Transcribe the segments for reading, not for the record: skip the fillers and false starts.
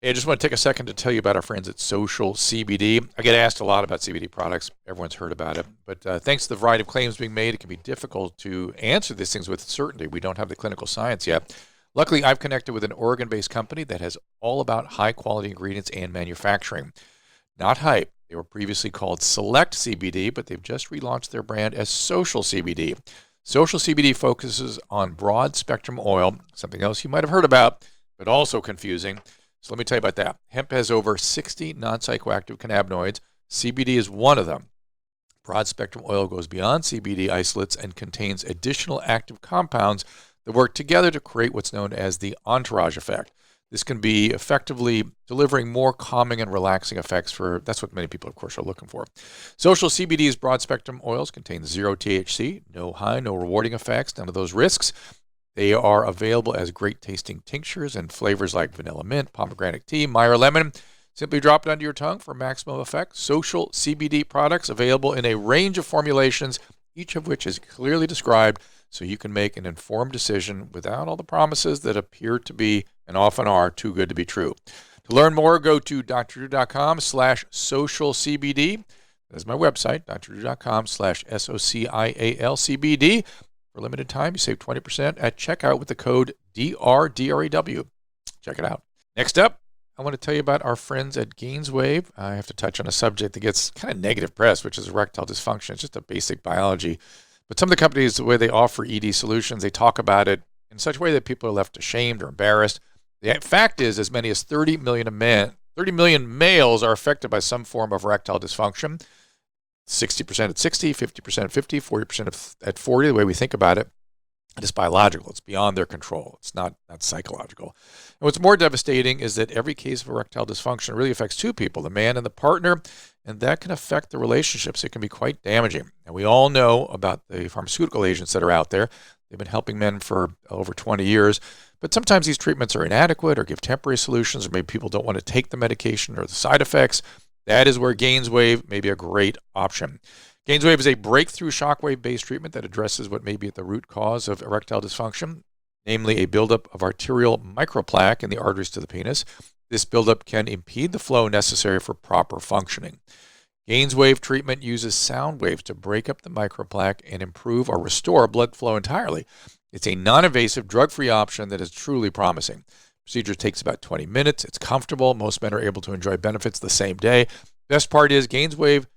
Hey, I just want to take a second to tell you about our friends at Social CBD. I get asked a lot about CBD products. Everyone's heard about it. But thanks to the variety of claims being made, it can be difficult to answer these things with certainty. We don't have the clinical science yet. Luckily, I've connected with an Oregon-based company that has all about high-quality ingredients and manufacturing. Not hype. They were previously called Select CBD, but they've just relaunched their brand as Social CBD. Social CBD focuses on broad-spectrum oil, something else you might have heard about, but also confusing. So let me tell you about that. Hemp has over 60 non-psychoactive cannabinoids. CBD is one of them. Broad-spectrum oil goes beyond CBD isolates and contains additional active compounds that work together to create what's known as the entourage effect. This can be effectively delivering more calming and relaxing effects that's what many people, of course, are looking for. Social CBD's broad-spectrum oils contain zero THC, no high, no rewarding effects, none of those risks. They are available as great-tasting tinctures and flavors like vanilla mint, pomegranate tea, Meyer lemon. Simply drop it under your tongue for maximum effect. Social CBD products available in a range of formulations, each of which is clearly described so you can make an informed decision without all the promises that appear to be, and often are, too good to be true. To learn more, go to drdrew.com/socialcbd. That's my website, drdrew.com/SOCIALCBD. For a limited time, you save 20% at checkout with the code DRDREW. Check it out. Next up, I want to tell you about our friends at GainsWave. I have to touch on a subject that gets kind of negative press, which is erectile dysfunction. It's just a basic biology. But some of the companies, the way they offer ED solutions, they talk about it in such a way that people are left ashamed or embarrassed. The fact is, as many as 30 million males are affected by some form of erectile dysfunction. 60% at 60, 50% at 50, 40% at 40, the way we think about it. It's biological. It's beyond their control. It's not psychological. And what's more devastating is that every case of erectile dysfunction really affects two people, the man and the partner, and that can affect the relationships. It can be quite damaging. And we all know about the pharmaceutical agents that are out there. They've been helping men for over 20 years. But sometimes these treatments are inadequate or give temporary solutions, or maybe people don't want to take the medication or the side effects. That is where GainsWave may be a great option. GainsWave is a breakthrough shockwave-based treatment that addresses what may be at the root cause of erectile dysfunction, namely a buildup of arterial microplaque in the arteries to the penis. This buildup can impede the flow necessary for proper functioning. GainsWave treatment uses sound waves to break up the microplaque and improve or restore blood flow entirely. It's a non-invasive, drug-free option that is truly promising. Procedure takes about 20 minutes. It's comfortable. Most men are able to enjoy benefits the same day. Best part is GainsWave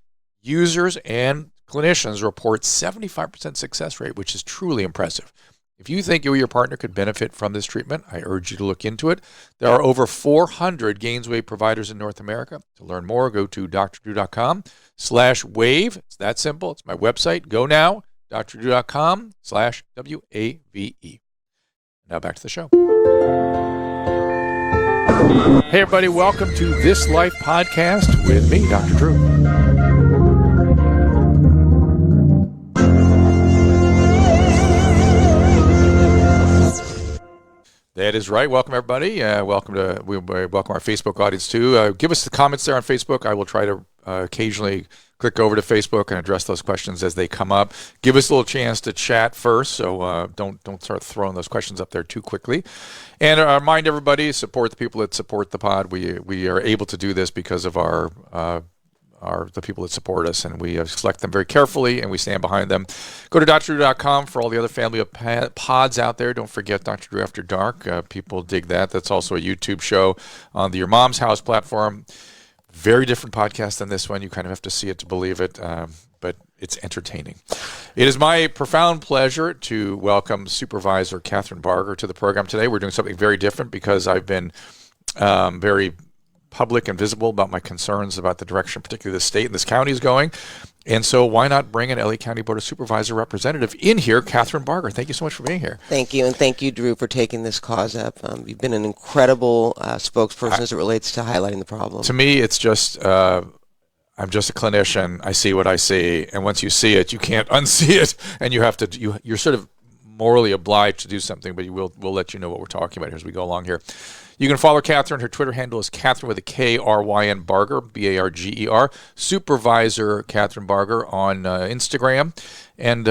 users and clinicians report 75% success rate, which is truly impressive. If you think you or your partner could benefit from this treatment, I urge you to look into it. There are over 400 GainsWave providers in North America. To learn more, go to drdrew.com/wave. It's that simple. It's my website. Go now, drdrew.com/WAVE. Now back to the show. Hey, everybody. Welcome to This Life Podcast with me, Dr. Drew. That is right. Welcome, everybody. Welcome our Facebook audience, too. Give us the comments there on Facebook. I will try to occasionally click over to Facebook and address those questions as they come up. Give us a little chance to chat first, so don't start throwing those questions up there too quickly. And remind everybody, support the people that support the pod. We are able to do this because of the people that support us, and we select them very carefully, and we stand behind them. Go to drdrew.com for all the other family of pods out there. Don't forget Dr. Drew After Dark. People dig that. That's also a YouTube show on the Your Mom's House platform. Very different podcast than this one. You kind of have to see it to believe it, but it's entertaining. It is my profound pleasure to welcome Supervisor Kathryn Barger to the program today. We're doing something very different because I've been very public and visible about my concerns about the direction particularly the state and this county is going. And so why not bring an LA County Board of Supervisor representative in here, Kathryn Barger. Thank you so much for being here. Thank you, and thank you, Drew, for taking this cause up. You've been an incredible spokesperson as it relates to highlighting the problem. To me, it's just, I'm just a clinician. I see what I see, and once you see it, you can't unsee it, and you have to, you're sort of morally obliged to do something, but we'll let you know what we're talking about here as we go along here. You can follow Kathryn. Her Twitter handle is Kathryn with a Kryn Barger, Barger, Supervisor Kathryn Barger on Instagram. And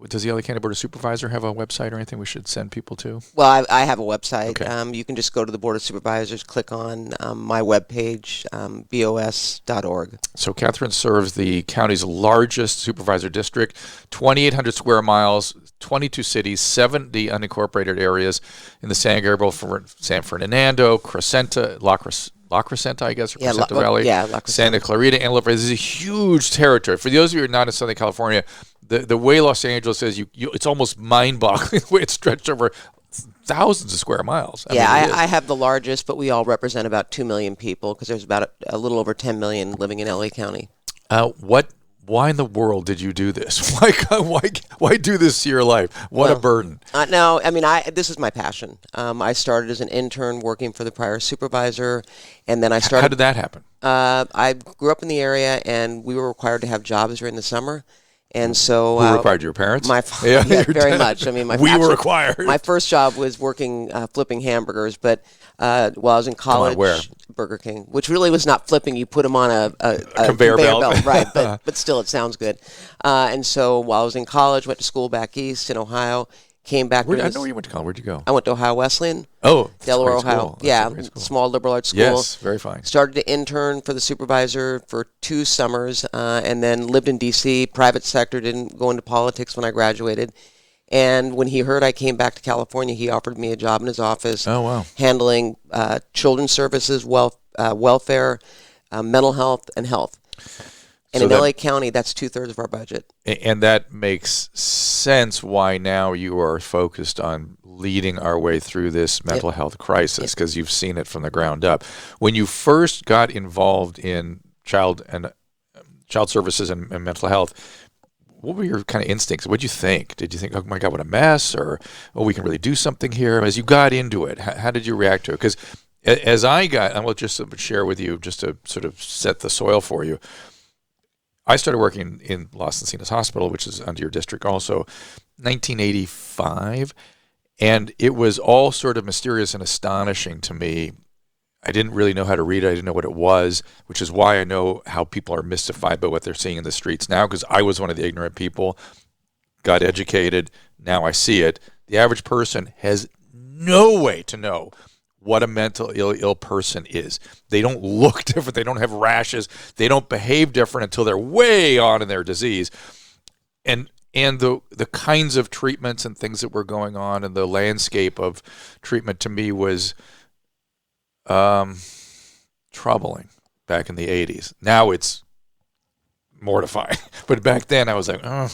Does the LA County Board of Supervisor have a website or anything we should send people to? Well, I have a website. Okay. You can just go to the Board of Supervisors, click on my webpage, bos.org. So Kathryn serves the county's largest supervisor district, 2,800 square miles, 22 cities, 70 unincorporated areas in the San Gabriel, San Fernando, Crescenta, La Crescenta, I guess, or Crescenta Valley, La Crescenta. Santa Clarita, and La Brea. This is a huge territory. For those of you who are not in Southern California, the way Los Angeles is, it's almost mind-boggling the way it's stretched over thousands of square miles. I have the largest, but we all represent about 2 million people because there's about a little over 10 million living in LA County. Why in the world did you do this? Why do this to your life? What a burden. No, I mean, this is my passion. I started as an intern working for the prior supervisor, and then I started. How did that happen? I grew up in the area, and we were required to have jobs during the summer. And so, who required your parents? Yeah, very much. I mean, we were required. My first job was working flipping hamburgers, but while I was in college, where? Burger King, which really was not flipping. You put them on a conveyor belt, right? But still, it sounds good. And so, while I was in college, went to school back east in Ohio. Came back. I know where you went to college. Where'd you go? I went to Ohio Wesleyan. Oh, Delaware, Ohio. Yeah, small liberal arts school. Yes, very fine. Started to intern for the supervisor for 2 summers, and then lived in D.C., private sector, didn't go into politics when I graduated. And when he heard I came back to California, he offered me a job in his office. Oh, wow. Handling children's services, welfare, mental health, and health. And in LA County, that's 2/3 of our budget. And that makes sense why now you are focused on leading our way through this mental health crisis, because you've seen it from the ground up. When you first got involved in child services and mental health, what were your kind of instincts? What did you think? Did you think, oh my God, what a mess? Or, oh, we can really do something here? As you got into it, how did you react to it? Because as I will just share with you, just to sort of set the soil for you, I started working in Los Encinas Hospital, which is under your district also, 1985, and it was all sort of mysterious and astonishing to me. I didn't really know how to read it. I didn't know what it was, which is why I know how people are mystified by what they're seeing in the streets now, because I was one of the ignorant people, got educated, now I see it. The average person has no way to know what a mental ill person is. They don't look different. They don't have rashes. They don't behave different until they're way on in their disease. And the kinds of treatments and things that were going on and the landscape of treatment to me was troubling back in the 80s. Now it's mortifying. But back then I was like, oh,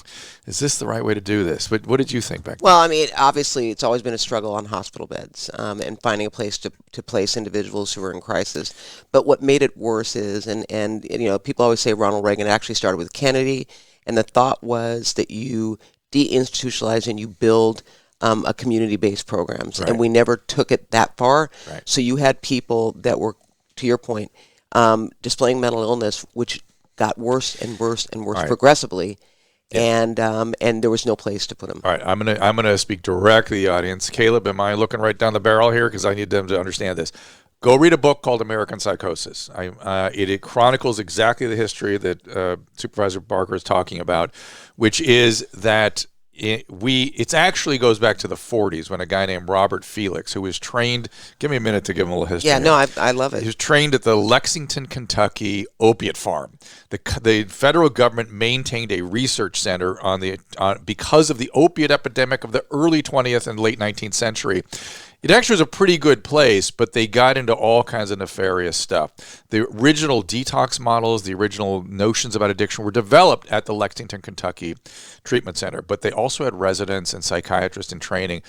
is this the right way to do this? But what did you think back then? Well, I mean, obviously it's always been a struggle on hospital beds and finding a place to place individuals who are in crisis. But what made it worse is, and you know, people always say Ronald Reagan actually started with Kennedy, and the thought was that you deinstitutionalize and you build a community-based programs. Right. And we never took it that far. Right. So you had people that were, to your point, displaying mental illness, which got worse and worse and worse progressively, and there was no place to put them. All right, I'm gonna speak directly to the audience. Caleb, am I looking right down the barrel here? Because I need them to understand this. Go read a book called American Psychosis. It chronicles exactly the history that Supervisor Barger is talking about, which is that it actually goes back to the 40s when a guy named Robert Felix, who was trained, give me a minute to give him a little history. Yeah, no, I love it. He was trained at the Lexington, Kentucky opiate farm. The federal government maintained a research center because of the opiate epidemic of the early 20th and late 19th century. It actually was a pretty good place, but they got into all kinds of nefarious stuff. The original detox models, the original notions about addiction were developed at the Lexington, Kentucky Treatment Center, but they also had residents and psychiatrists in training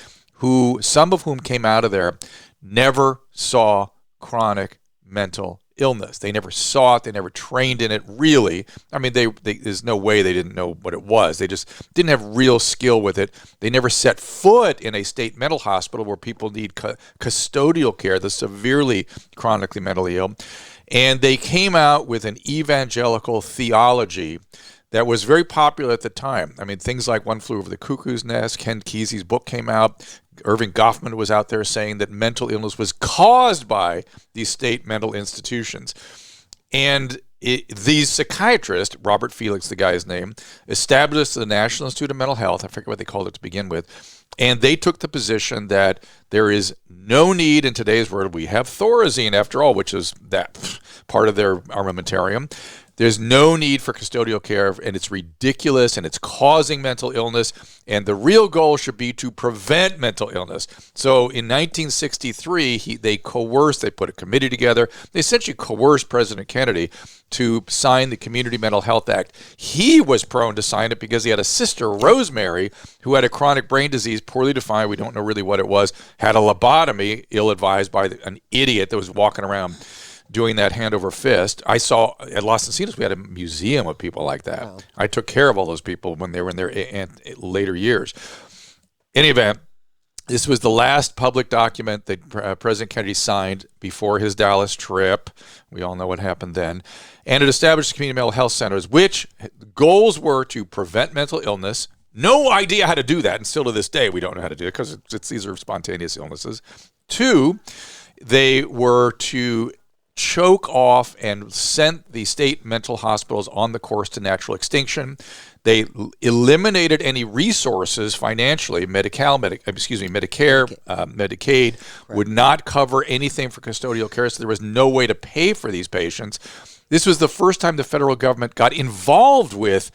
some of whom came out of there, never saw chronic mental illness. They never saw it. They never trained in it, really. I mean, there's no way they didn't know what it was. They just didn't have real skill with it. They never set foot in a state mental hospital where people need custodial care, the severely chronically mentally ill. And they came out with an evangelical theology that was very popular at the time. I mean, things like One Flew Over the Cuckoo's Nest, Ken Kesey's book came out. Irving Goffman was out there saying that mental illness was caused by these state mental institutions. And these psychiatrists, Robert Felix, the guy's name, established the National Institute of Mental Health. I forget what they called it to begin with. And they took the position that there is no need in today's world. We have Thorazine, after all, which is that part of their armamentarium. There's no need for custodial care, and it's ridiculous, and it's causing mental illness, and the real goal should be to prevent mental illness. So in 1963, they put a committee together. They essentially coerced President Kennedy to sign the Community Mental Health Act. He was prone to sign it because he had a sister, Rosemary, who had a chronic brain disease, poorly defined, we don't know really what it was, had a lobotomy, ill-advised by an idiot that was walking around doing that hand over fist. I saw at Los Encinas, we had a museum of people like that. Wow. I took care of all those people when they were in their later years. In any event, this was the last public document that President Kennedy signed before his Dallas trip. We all know what happened then. And it established community mental health centers, which goals were to prevent mental illness. No idea how to do that, and still to this day we don't know how to do it because these are spontaneous illnesses. 2, they were to choke off and sent the state mental hospitals on the course to natural extinction. They eliminated any resources financially. Medicare, Medicaid would not cover anything for custodial care, so there was no way to pay for these patients. This was the first time the federal government got involved with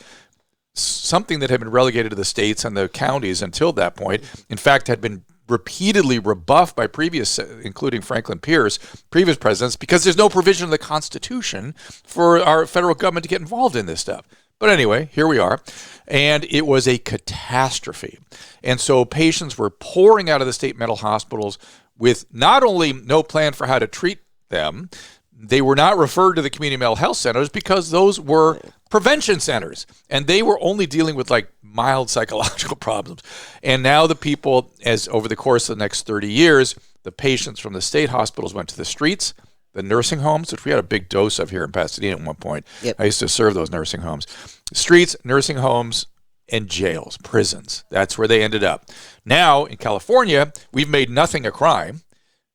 something that had been relegated to the states and the counties until that point. In fact, had been repeatedly rebuffed by previous, including Franklin Pierce, previous presidents, because there's no provision in the Constitution for our federal government to get involved in this stuff. But anyway, here we are. And it was a catastrophe. And so patients were pouring out of the state mental hospitals with not only no plan for how to treat them, they were not referred to the community mental health centers because those were prevention centers, and they were only dealing with like mild psychological problems. And now the people, as over the course of the next 30 years, the patients from the state hospitals went to the streets, the nursing homes, which we had a big dose of here in Pasadena at one point. Yep. I used to serve those nursing homes. Streets, nursing homes, and jails, prisons. That's where they ended up. Now, in California, we've made nothing a crime.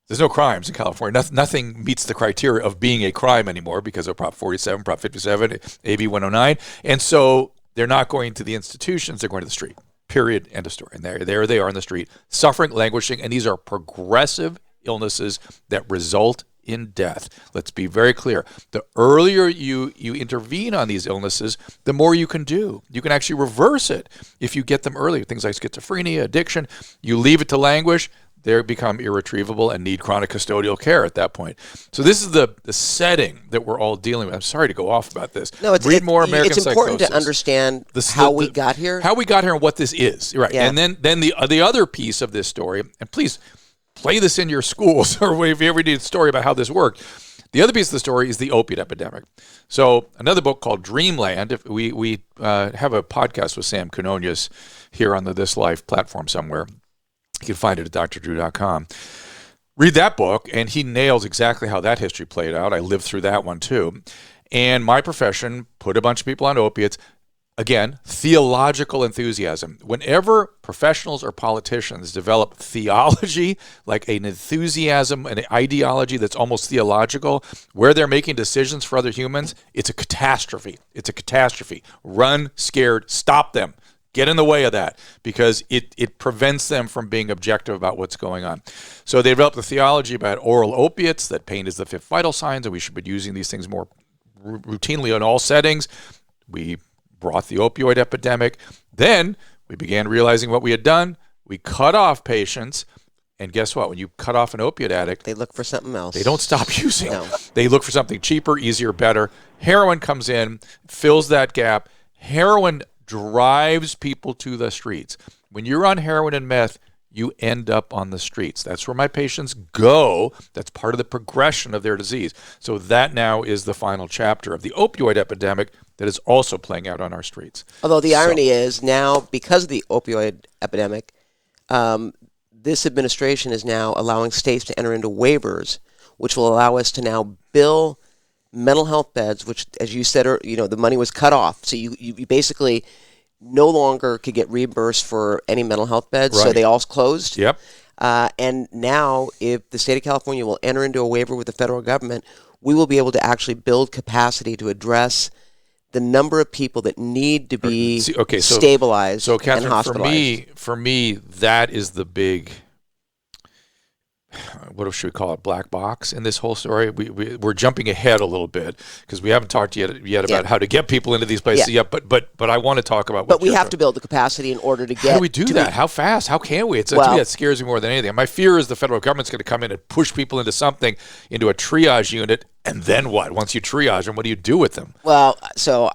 There's no crimes in California. Nothing meets the criteria of being a crime anymore because of Prop 47, Prop 57, AB 109. And so they're not going to the institutions, they're going to the street. Period. End of story. And there they are in the street, suffering, languishing, and these are progressive illnesses that result in death. Let's be very clear. The earlier you intervene on these illnesses, the more you can do. You can actually reverse it if you get them early. Things like schizophrenia, addiction, you leave it to languish, they become irretrievable and need chronic custodial care at that point. So this is the setting that we're all dealing with. I'm sorry to go off about this. No, Read more American Psychosis. It's important to understand how we got here. How we got here and what this is. Right. Yeah. And then the other piece of this story, and please play this in your schools or if you ever need a story about how this worked. The other piece of the story is the opiate epidemic. So another book called Dreamland. If we have a podcast with Sam Canonius here on the This Life platform somewhere. You can find it at drdrew.com. Read that book, and he nails exactly how that history played out. I lived through that one, too. And my profession put a bunch of people on opiates. Again, theological enthusiasm. Whenever professionals or politicians develop theology, like an enthusiasm, an ideology that's almost theological, where they're making decisions for other humans, it's a catastrophe. It's a catastrophe. Run, scared, stop them. Get in the way of that because it prevents them from being objective about what's going on. So they developed a theology about oral opiates, that pain is the fifth vital signs, and we should be using these things more routinely in all settings. We brought the opioid epidemic. Then we began realizing what we had done. We cut off patients. And guess what? When you cut off an opiate addict, they look for something else. They don't stop using. No. They look for something cheaper, easier, better. Heroin comes in, fills that gap. Heroin drives people to the streets. When you're on heroin and meth, you end up on the streets. That's where my patients go. That's part of the progression of their disease. So that now is the final chapter of the opioid epidemic that is also playing out on our streets. Although the irony is now, because of the opioid epidemic, this administration is now allowing states to enter into waivers, which will allow us to now bill mental health beds, which, as you said, the money was cut off. So you basically no longer could get reimbursed for any mental health beds. Right. So they all closed. Yep. And now, if the state of California will enter into a waiver with the federal government, we will be able to actually build capacity to address the number of people that need to be stabilized so Kathryn, and hospitalized. For me, that is the big, what should we call it, black box in this whole story. We're jumping ahead a little bit because we haven't talked yet about how to get people into these places yet. But I want to talk about. But we have to build the capacity in order to get. How do we do that? How fast? How can we? To me, that scares me more than anything. My fear is the federal government's going to come in and push people into a triage unit, and then what? Once you triage them, what do you do with them? Well, so.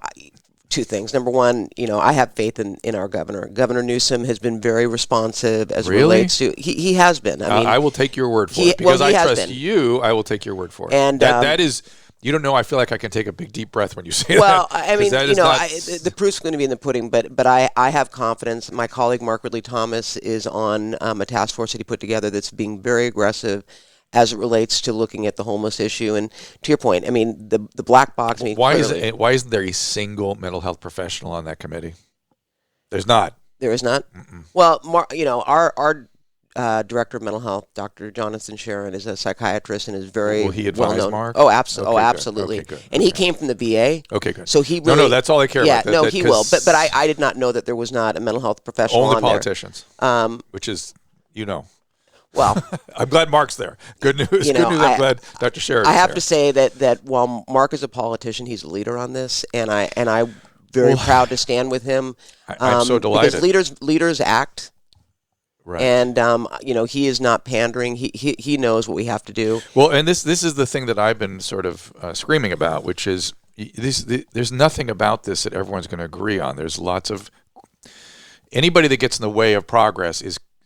Two things. Number one, I have faith in our governor. Governor Newsom has been very responsive as it relates to. He has been. I mean, I will take your word for it because I trust you. I will take your word for it. And that is, you don't know. I feel like I can take a big deep breath when you say that. Well, I mean, the proof's going to be in the pudding. But I have confidence. My colleague Mark Ridley Thomas is on a task force that he put together that's being very aggressive as it relates to looking at the homeless issue. And to your point, I mean, the black box. I mean, why isn't there a single mental health professional on that committee? There's not. There is not. Mm-mm. Well, our director of mental health, Dr. Jonathan Sharon, is a psychiatrist and is very well known. Mark? Oh, absolutely. Okay, good. And he came from the VA. Okay, good. So he really, no, that's all I care about. Yeah, he will. But I did not know that there was not a mental health professional only on politicians, there. Which is, Well, I'm glad Mark's there. Good news. Good news. I'm glad Dr. Sharon. I have to say that while Mark is a politician, he's a leader on this, and I'm very proud to stand with him. I'm so delighted because leaders act, right? And he is not pandering. He knows what we have to do. Well, and this is the thing that I've been sort of screaming about, which is there's nothing about this that everyone's going to agree on. There's lots of anybody that gets in the way of progress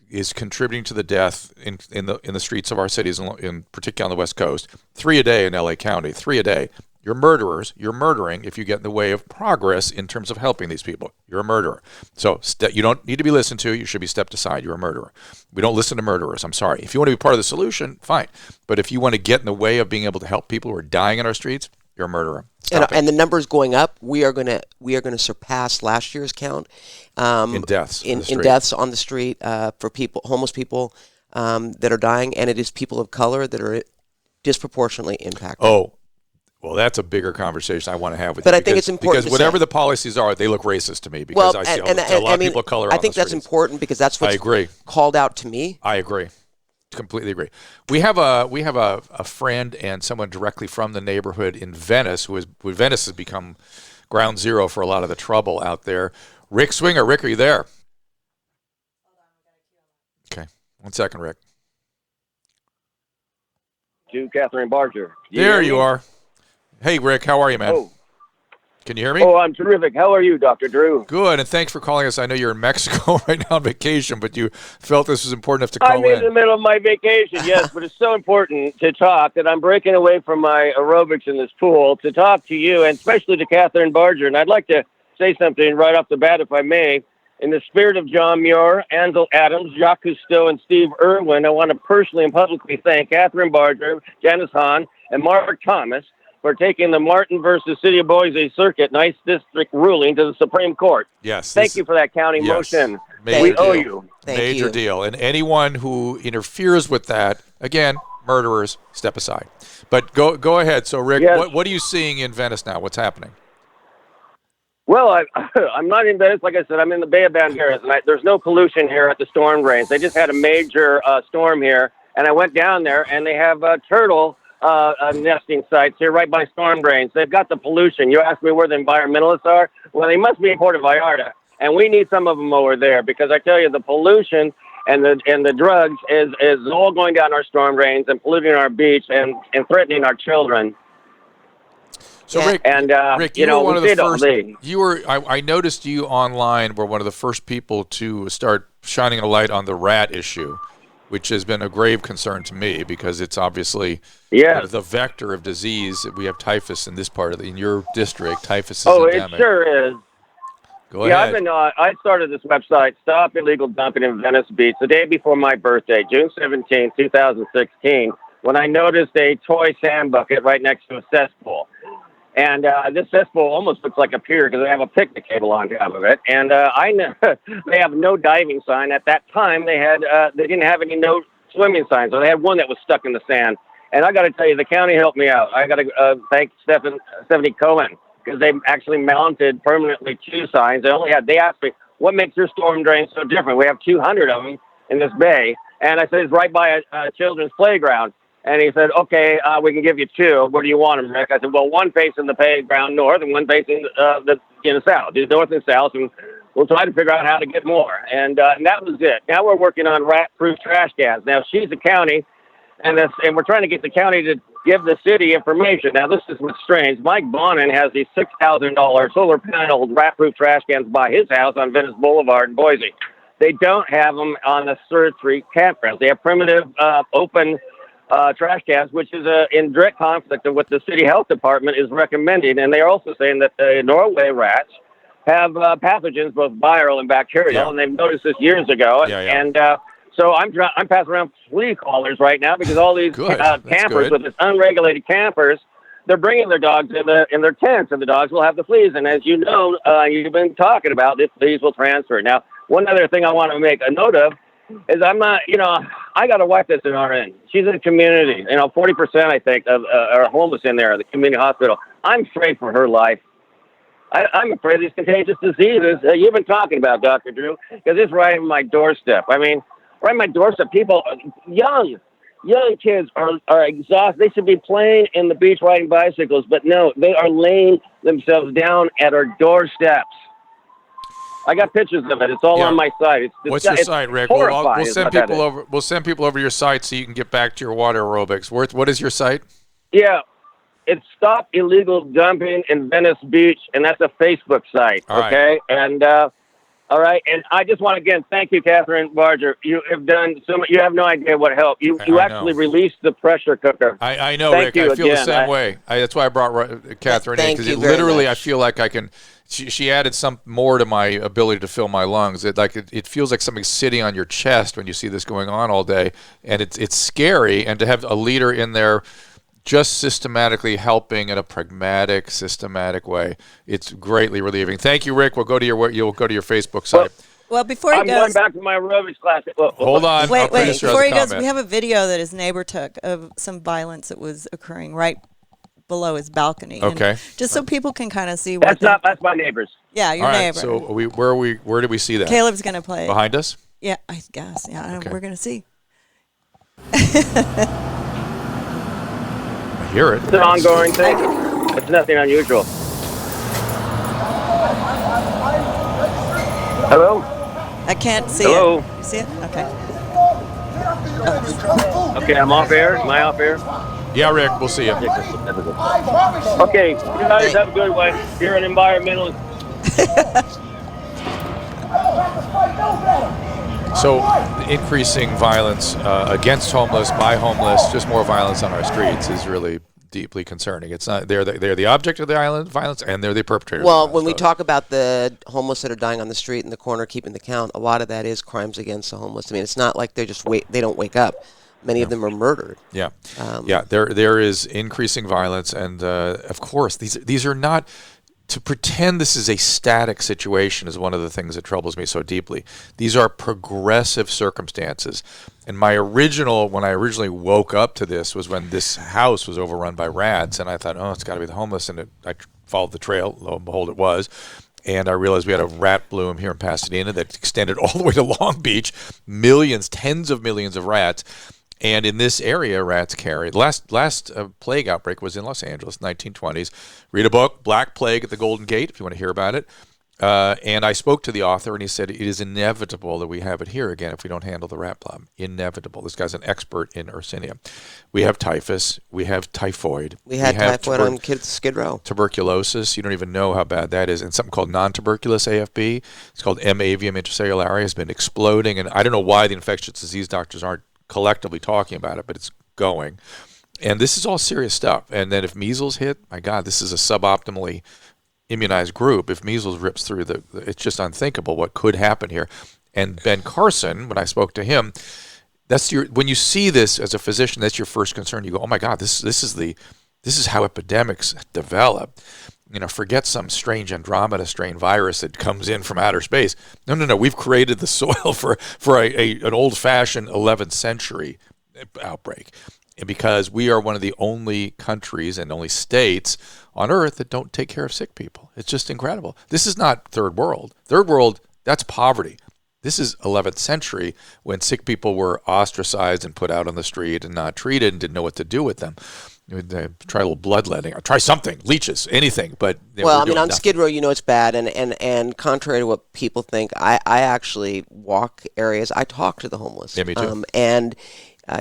is contributing to the death in the streets of our cities, in particular on the West Coast. 3 a day in LA County, 3 a day. You're murderers. You're murdering if you get in the way of progress in terms of helping these people. You're a murderer. So you don't need to be listened to. You should be stepped aside. You're a murderer. We don't listen to murderers. I'm sorry. If you want to be part of the solution, fine. But if you want to get in the way of being able to help people who are dying in our streets, you're a murderer. And the numbers going up. We are going to surpass last year's count in deaths in deaths on the street for homeless people that are dying, and it is people of color that are disproportionately impacted. Oh, well, that's a bigger conversation I want to have with you. But I think it's important because whatever the policies are, they look racist to me because I see a lot of people of color. I think that's important because that's what's called out to me. I agree. Completely agree. We have a friend and someone directly from the neighborhood in Venice Venice has become ground zero for a lot of the trouble out there. Rick Swinger. Rick, are you there? Okay. 1 second, Rick. To Kathryn Barger. There you are. Hey, Rick. How are you, man? Oh. Can you hear me? Oh, I'm terrific. How are you, Dr. Drew? Good, and thanks for calling us. I know you're in Mexico right now on vacation, but you felt this was important enough to call I'm in the middle of my vacation, yes, but it's so important to talk that I'm breaking away from my aerobics in this pool to talk to you, and especially to Kathryn Barger. And I'd like to say something right off the bat, if I may. In the spirit of John Muir, Ansel Adams, Jacques Cousteau, and Steve Irwin, I want to personally and publicly thank Kathryn Barger, Janice Hahn, and Mark Thomas for taking the Martin versus City of Boise Circuit Ninth District ruling to the Supreme Court. Yes. Thank you for that county motion. We owe you. Major deal. And anyone who interferes with that, again, murderers, step aside. But go ahead. So, Rick, what are you seeing in Venice now? What's happening? Well, I'm not in Venice. Like I said, I'm in the Bay of Banderas, and there's no pollution here at the storm drains. They just had a major storm here, and I went down there, and they have turtle nesting sites here right by storm drains. They've got the pollution. You asked me where the environmentalists are. Well, they must be in Puerto Vallarta, and we need some of them over there because I tell you, the pollution and the drugs is all going down our storm drains and polluting our beach and threatening our children. So Rick, you were one of the first. I noticed you online were one of the first people to start shining a light on the rat issue, which has been a grave concern to me because it's obviously the vector of disease. We have typhus in this part in your district. Typhus is endemic. It sure is. Go ahead. I started this website, Stop Illegal Dumping in Venice Beach, the day before my birthday, June 17, 2016, when I noticed a toy sand bucket right next to a cesspool. And this cesspool almost looks like a pier because they have a picnic table on top of it. And I know they have no diving sign. At that time, they didn't have any no swimming signs. So they had one that was stuck in the sand. And I got to tell you, the county helped me out. I got to thank Stephanie Cohen, because they actually mounted permanently 2 signs. They asked me, what makes your storm drain so different? We have 200 of them in this bay. And I said, it's right by a children's playground. And he said, okay, we can give you 2. Where do you want them, Rick? I said, well, one facing the playground north and one facing the south. Do north and south, and we'll try to figure out how to get more. And that was it. Now we're working on rat-proof trash cans. Now, she's the county, and we're trying to get the county to give the city information. Now, this is what's strange. Mike Bonin has these $6,000 solar panel rat-proof trash cans by his house on Venice Boulevard in Boise. They don't have them on the Third Street campgrounds. They have primitive, open trash cans, which is in direct conflict of what the city health department is recommending. And they're also saying that the Norway rats have pathogens, both viral and bacterial, and they've noticed this years ago. And so I'm passing around flea collars right now, because all these campers with this unregulated campers, they're bringing their dogs in their tents, and the dogs will have the fleas. And as you know, you've been talking about, the fleas will transfer. Now, one other thing I want to make a note of is I'm not, I got a wife that's an RN. She's in the community. 40%, I think, are homeless in there at the community hospital. I'm afraid for her life. I'm afraid of these contagious diseases you've been talking about, Dr. Drew, because it's right on my doorstep. I mean, right on my doorstep, people, young kids are exhausted. They should be playing in the beach riding bicycles, but no, they are laying themselves down at our doorsteps. I got pictures of it. It's all on my site. What's your site, Rick? We'll send people over. We'll send people over to your site so you can get back to your water aerobics. What is your site? Yeah, it's Stop Illegal Dumping in Venice Beach, and that's a Facebook site. Okay, and all right, and I just want to again thank you, Kathryn Barger. You have done so much. You have no idea what help. You actually released the pressure cooker. I know, Rick. I feel the same way. That's why I brought Kathryn in, because literally I feel like I can. She added some more to my ability to fill my lungs. It feels like something's sitting on your chest when you see this going on all day, and it's scary. And to have a leader in there just systematically helping in a pragmatic, systematic way, it's greatly relieving. Thank you, Rick. You'll go to your Facebook site. Well, before he I'm goes, going back to my aerobics class. Hold on. Wait. Before he goes, we have a video that his neighbor took of some violence that was occurring right below his balcony. Okay. And just so people can kind of see what. That's my neighbors. Yeah, your neighbor. So where did we see that? Caleb's going to play. Behind us? Yeah, I guess. Yeah, we're going to see. I hear it. It's an ongoing thing. It's nothing unusual. Hello? I can't see Hello? it. You see it? Okay. Okay, I'm off air. Am I off air? Yeah, Rick, we'll see you. Okay, you guys have a good one. You're an environmentalist. So, increasing violence against homeless, by homeless, just more violence on our streets is really deeply concerning. It's not they're the object of the violence, and they're the perpetrators. Well, when we talk about the homeless that are dying on the street in the corner, keeping the count, a lot of that is crimes against the homeless. I mean, it's not like they don't wake up. Many of them are murdered. Yeah, there is increasing violence, and of course, these are not. To pretend this is a static situation is one of the things that troubles me so deeply. These are progressive circumstances. And when I originally woke up to this was when this house was overrun by rats, and I thought, it's got to be the homeless, and I followed the trail. Lo and behold, it was. And I realized we had a rat bloom here in Pasadena that extended all the way to Long Beach. Tens of millions of rats. And in this area, rats carry. The last plague outbreak was in Los Angeles, 1920s. Read a book, Black Plague at the Golden Gate, if you want to hear about it. And I spoke to the author, and he said it is inevitable that we have it here again if we don't handle the rat problem. Inevitable. This guy's an expert in Yersinia. We have typhus. We have typhoid. We had typhoid on Skid Row. Tuberculosis. You don't even know how bad that is. And something called non-tuberculous AFB. It's called M. avium intracellular. Has been exploding. And I don't know why the infectious disease doctors aren't collectively talking about it, but it's going. And this is all serious stuff. And then if measles hit, my God, this is a suboptimally immunized group. If measles rips through it's just unthinkable what could happen here. And Ben Carson, when I spoke to him, when you see this as a physician, that's your first concern. You go, oh my God, this is how epidemics develop. Forget some strange Andromeda strain virus that comes in from outer space. No. We've created the soil for an old-fashioned 11th century outbreak. because we are one of the only countries and only states on earth that don't take care of sick people. It's just incredible. This is not third world. Third world, that's poverty. This is 11th century when sick people were ostracized and put out on the street and not treated and didn't know what to do with them. Try a little bloodletting, or try something, leeches, anything. But well, I mean, on Skid Row, you know it's bad, and contrary to what people think, I actually walk areas. I talk to the homeless. Yeah, me too.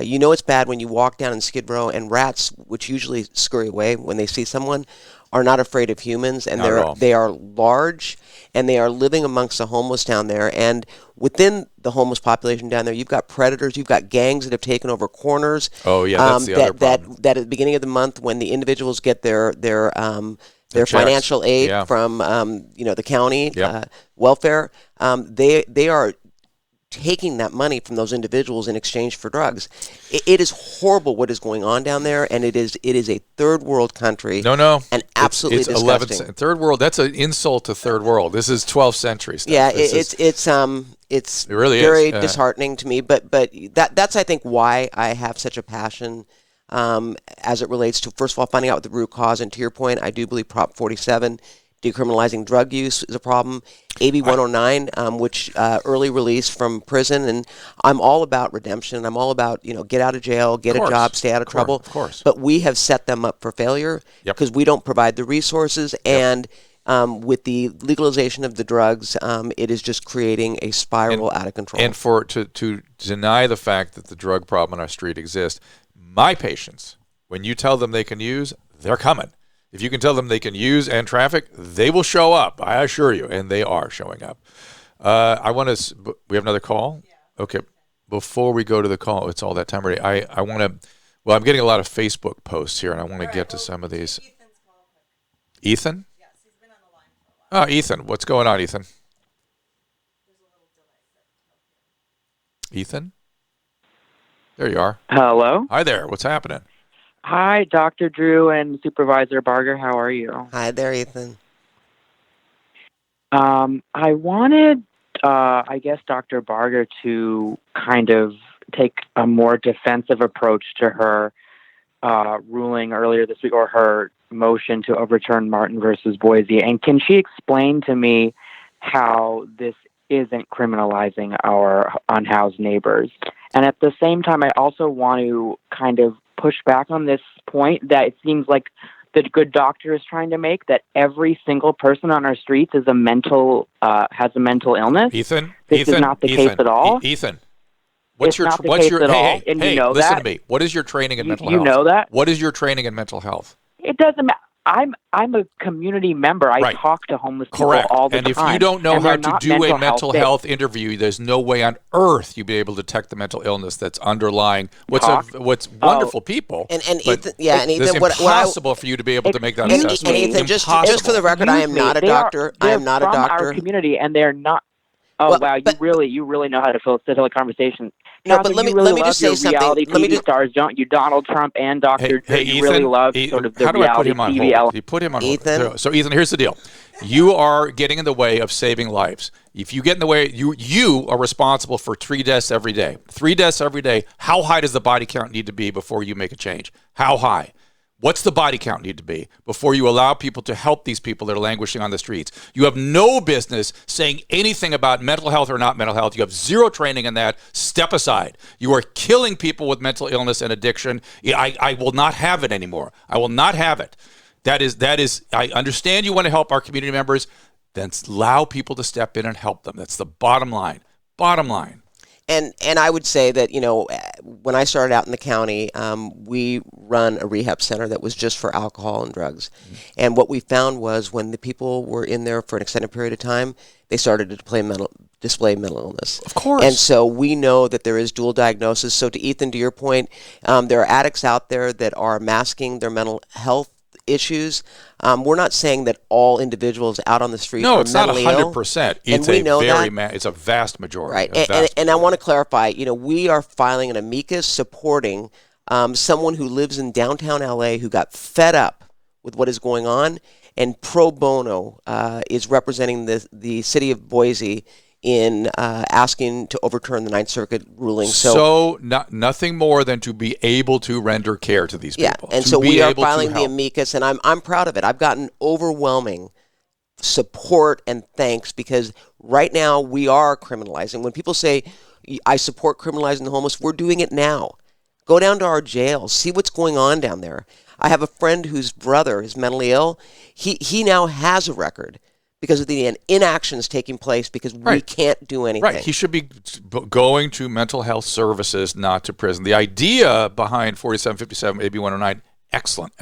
You know it's bad when you walk down in Skid Row, and rats, which usually scurry away when they see someone, are not afraid of humans, and they are large, and they are living amongst the homeless down there. And within the homeless population down there, you've got predators, you've got gangs that have taken over corners. Oh yeah, that's the other problem. That at the beginning of the month, when the individuals get their financial aid from the county welfare, they are taking that money from those individuals in exchange for drugs. It is horrible what is going on down there, and it is a third world country. No, and absolutely it's disgusting. 11th third world. That's an insult to third world. This is 12th century stuff. Yeah, it really very disheartening to me. But that's I think why I have such a passion as it relates to, first of all, finding out the root cause. And to your point, I do believe Prop 47. Decriminalizing drug use is a problem. AB 109, which early release from prison, and I'm all about redemption. I'm all about get out of jail, get a job, stay out of trouble. Of course. But we have set them up for failure because we don't provide the resources, and with the legalization of the drugs, it is just creating a spiral out of control. And to deny the fact that the drug problem on our street exists, my patients, when you tell them they can use, they're coming. If you can tell them they can use and traffic, they will show up, I assure you, and they are showing up. We have another call? Yeah. Okay. Before we go to the call, it's all that time already. I want to, I'm getting a lot of Facebook posts here, and I want to get to some of these. Ethan? Yes, he's been on the line for a while. Oh, Ethan. What's going on, Ethan? There's a little delay. Ethan? There you are. Hello. Hi there. What's happening? Hi, Dr. Drew and Supervisor Barger. How are you? Hi there, Ethan. I wanted, Dr. Barger to kind of take a more defensive approach to her ruling earlier this week, or her motion to overturn Martin versus Boise. And can she explain to me how this isn't criminalizing our unhoused neighbors? And at the same time, I also want to kind of push back on this point that it seems like the good doctor is trying to make, that every single person on our streets is has a mental illness. Ethan, this is not the case at all. Ethan, what's your hey, and hey, you know listen that. to me. What is your training in mental health? You know that. What is your training in mental health? It doesn't matter. I'm a community member. I talk to homeless people all the time. And if you don't know how to do a mental health interview, there's no way on earth you'd be able to detect the mental illness that's underlying what's wonderful people. And Ethan, it's impossible for you to be able to make that assessment. And Ethan, just for the record, I am not a doctor. I am not a doctor. Our community, and they're not. Oh wow! You really know how to facilitate a conversation. No, but let me just say something. Reality TV stars, don't you? Donald Trump and Dr. Hey, you Ethan, really love sort of the reality TV element. You put him on hold. Ethan. So Ethan, here's the deal. You are getting in the way of saving lives. If you get in the way, you are responsible for 3 deaths every day. 3 deaths every day. How high does the body count need to be before you make a change? How high? What's the body count need to be before you allow people to help these people that are languishing on the streets? You have no business saying anything about mental health or not mental health. You have zero training in that. Step aside. You are killing people with mental illness and addiction. I will not have it anymore. I will not have it. That is. I understand you want to help our community members. Then allow people to step in and help them. That's the bottom line. Bottom line. And I would say that, when I started out in the county, we run a rehab center that was just for alcohol and drugs. Mm-hmm. And what we found was when the people were in there for an extended period of time, they started to display mental illness. Of course. And so we know that there is dual diagnosis. So to Ethan, to your point, there are addicts out there that are masking their mental health issues. We're not saying that all individuals out on the street are mentally ill. No, it's not 100%. It's a vast majority. Right. And I want to clarify, we are filing an amicus supporting someone who lives in downtown LA who got fed up with what is going on, and pro bono is representing the city of Boise in asking to overturn the Ninth Circuit ruling. So nothing more than to be able to render care to these people. And so we are filing the amicus, and I'm proud of it. I've gotten overwhelming support and thanks, because right now we are criminalizing. When people say, I support criminalizing the homeless, we're doing it now. Go down to our jails, see what's going on down there. I have a friend whose brother is mentally ill. He now has a record because of the inactions taking place because we can't do anything. Right. He should be going to mental health services, not to prison. The idea behind 4757 AB 109, excellent.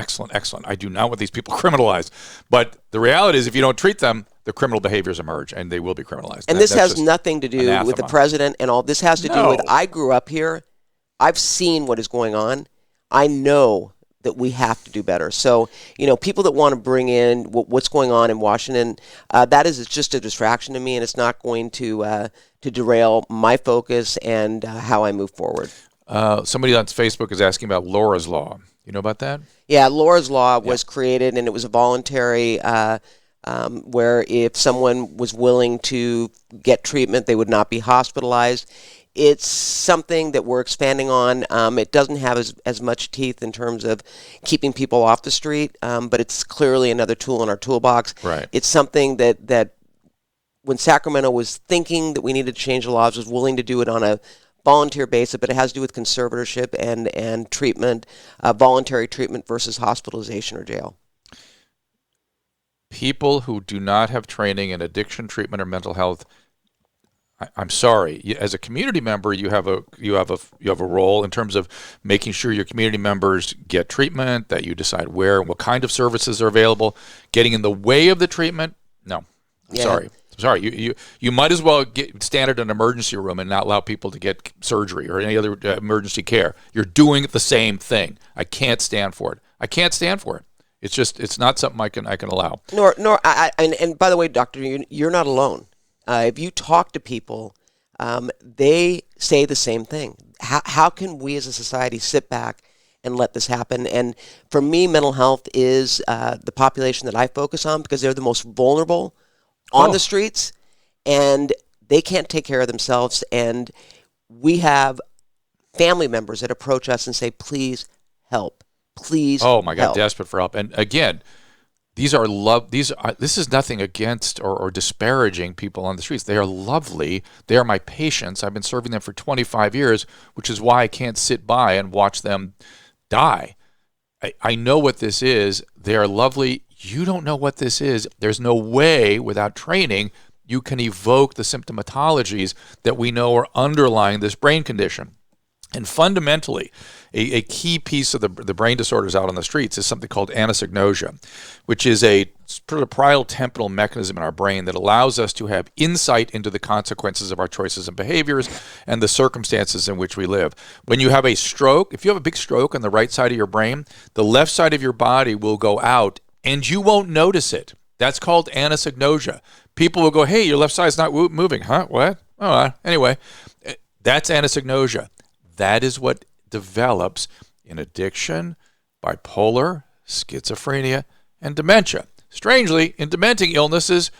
I do not want these people criminalized. But the reality is, if you don't treat them, the criminal behaviors emerge, and they will be criminalized. And this has nothing to do with the president and all. This has to do with, I grew up here. I've seen what is going on. I know that we have to do better. So, people that want to bring in what's going on in Washington, that is just a distraction to me, and it's not going to derail my focus and how I move forward. Somebody on Facebook is asking about Laura's Law. You know about that? Yeah, Laura's Law was created, and it was a voluntary where if someone was willing to get treatment, they would not be hospitalized. It's something that we're expanding on. It doesn't have as much teeth in terms of keeping people off the street, but it's clearly another tool in our toolbox. Right. It's something that when Sacramento was thinking that we needed to change the laws, was willing to do it on a volunteer basis, but it has to do with conservatorship and treatment, voluntary treatment versus hospitalization or jail. People who do not have training in addiction treatment or mental health, I'm sorry. As a community member, you have a role in terms of making sure your community members get treatment, that you decide where and what kind of services are available. Getting in the way of the treatment, no. I'm sorry. You might as well stand at an emergency room and not allow people to get surgery or any other emergency care. You're doing the same thing. I can't stand for it. It's not something I can allow. And by the way, Doctor, you're not alone. If you talk to people, they say the same thing. How can we as a society sit back and let this happen? And for me, mental health is the population that I focus on, because they're the most vulnerable on the streets, and they can't take care of themselves. And we have family members that approach us and say, please help. Please Oh, my God, help. Desperate for help. And again, this is nothing against or disparaging people on the streets. They are lovely. They are my patients. I've been serving them for 25 years, which is why I can't sit by and watch them die. I know what this is. They are lovely. You don't know what this is. There's no way without training you can evoke the symptomatologies that we know are underlying this brain condition. And fundamentally, a key piece of the brain disorders out on the streets is something called anosognosia, which is a sort of parietal temporal mechanism in our brain that allows us to have insight into the consequences of our choices and behaviors and the circumstances in which we live. When you have a stroke, if you have a big stroke on the right side of your brain, the left side of your body will go out and you won't notice it. That's called anosognosia. People will go, hey, your left side's not moving. Huh? What? Oh, anyway, that's anosognosia. That is what develops in addiction, bipolar, schizophrenia, and dementia. Strangely, in dementing illnesses,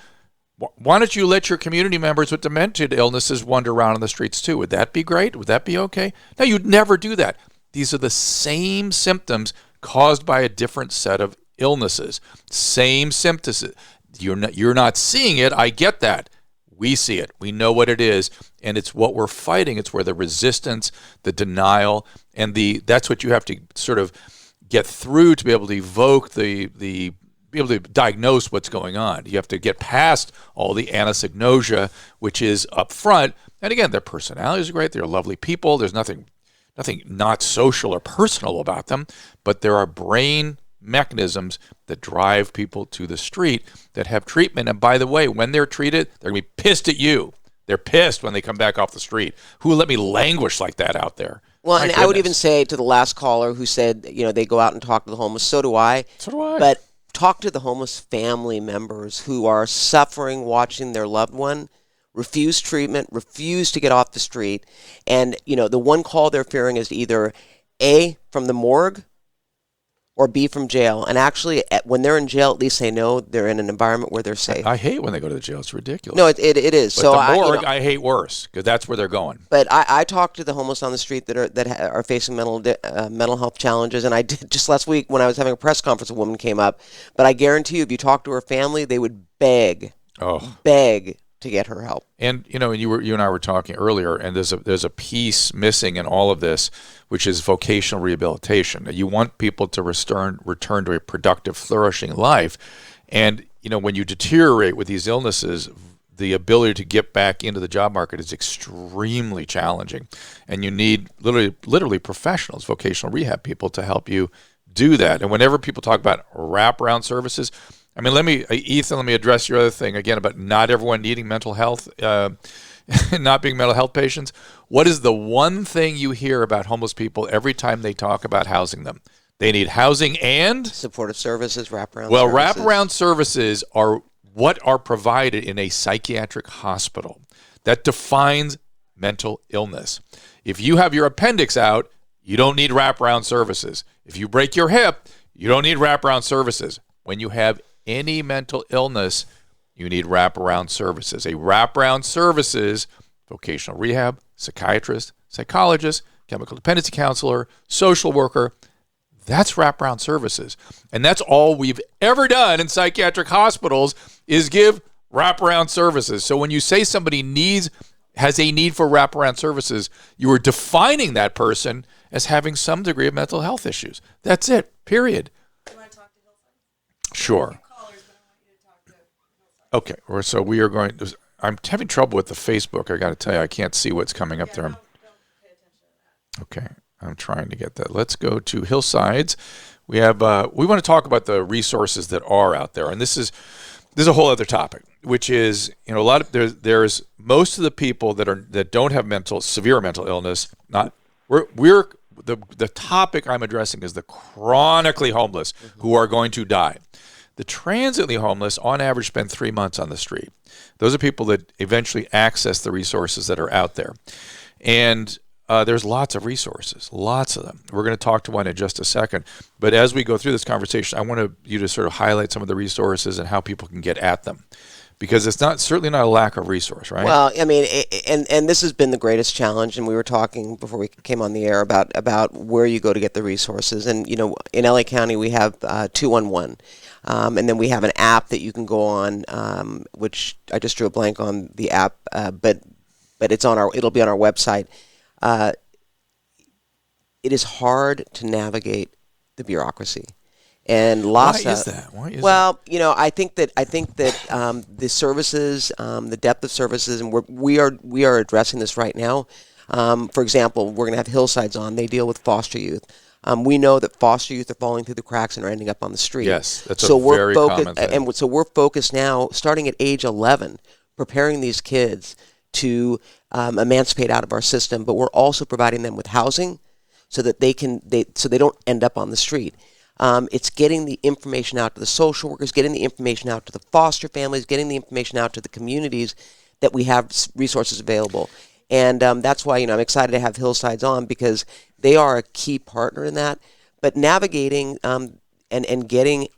why don't you let your community members with demented illnesses wander around on the streets too? Would that be great? Would that be okay? No, you'd never do that. These are the same symptoms caused by a different set of illnesses. Same symptoms. You're not seeing it. I get that. We see it. We know what it is, and it's what we're fighting. It's where the resistance, the denial, and that's what you have to sort of get through to be able to evoke be able to diagnose what's going on. You have to get past all the anosognosia, which is up front. And again, their personalities are great. They're lovely people. There's nothing not social or personal about them, but there are brain mechanisms that drive people to the street that have treatment. And by the way, when they're treated, they're going to be pissed at you. They're pissed when they come back off the street. Who will let me languish like that out there? Well, and I would even say to the last caller who said, they go out and talk to the homeless. So do I. But talk to the homeless family members who are suffering watching their loved one refuse treatment, refuse to get off the street. And, the one call they're fearing is either A, from the morgue, or be from jail. And actually, when they're in jail, at least they know they're in an environment where they're safe. I hate when they go to the jail. It's ridiculous. No, it is. But So the morgue, I hate worse because that's where they're going. But I talk to the homeless on the street that are facing mental health challenges, and I did just last week when I was having a press conference. A woman came up, but I guarantee you, if you talk to her family, they would beg to get her help. And you and I were talking earlier, and there's a piece missing in all of this, which is vocational rehabilitation. You want people to return to a productive, flourishing life, and when you deteriorate with these illnesses, the ability to get back into the job market is extremely challenging, and you need literally professionals, vocational rehab people, to help you do that. And whenever people talk about wraparound services, I mean, Ethan, let me address your other thing again about not everyone needing mental health, not being mental health patients. What is the one thing you hear about homeless people every time they talk about housing them? They need housing and supportive services, wraparound services. Well, wraparound services are what are provided in a psychiatric hospital. That defines mental illness. If you have your appendix out, you don't need wraparound services. If you break your hip, you don't need wraparound services. When you have any mental illness, you need wraparound services. A wraparound services, vocational rehab, psychiatrist, psychologist, chemical dependency counselor, social worker, that's wraparound services. And that's all we've ever done in psychiatric hospitals is give wraparound services. So when you say somebody has a need for wraparound services, you are defining that person as having some degree of mental health issues. That's it, period. You want to talk to Hillsides? Sure. Okay, so we are going to, I'm having trouble with the Facebook. I got to tell you, I can't see what's coming up there. Don't pay attention to that. Okay, I'm trying to get that. Let's go to Hillsides. We want to talk about the resources that are out there, and this is a whole other topic, which is a lot of there's most of the people that don't have severe mental illness. The topic I'm addressing is the chronically homeless who are going to die. The transiently homeless, on average, spend 3 months on the street. Those are people that eventually access the resources that are out there. And there's lots of resources, lots of them. We're going to talk to one in just a second. But as we go through this conversation, I want you to sort of highlight some of the resources and how people can get at them. Because it's certainly not a lack of resource, right? Well, I mean, and this has been the greatest challenge, and we were talking before we came on the air about where you go to get the resources. And, in LA County, we have 211. And then we have an app that you can go on, which I just drew a blank on the app, but it'll be on our website. It is hard to navigate the bureaucracy. And lots Why is that? I think that the services, the depth of services, and we are addressing this right now. For example, we're going to have Hillsides on. They deal with foster youth. We know that foster youth are falling through the cracks and are ending up on the street. Yes, that's a very common thing. And so we're focused now, starting at age 11, preparing these kids to emancipate out of our system. But we're also providing them with housing, so that they don't end up on the street. It's getting the information out to the social workers, getting the information out to the foster families, getting the information out to the communities that we have resources available. And that's why I'm excited to have Hillsides on, because they are a key partner in that. But navigating and getting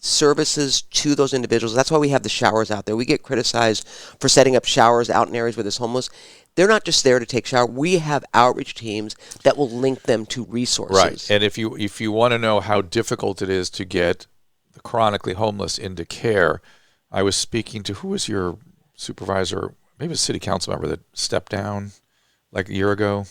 services to those individuals, that's why we have the showers out there. We get criticized for setting up showers out in areas where there's homeless. They're not just there to take shower. We have outreach teams that will link them to resources. Right. And if you want to know how difficult it is to get the chronically homeless into care, I was speaking to, who was your supervisor? Maybe a city council member that stepped down like a year ago.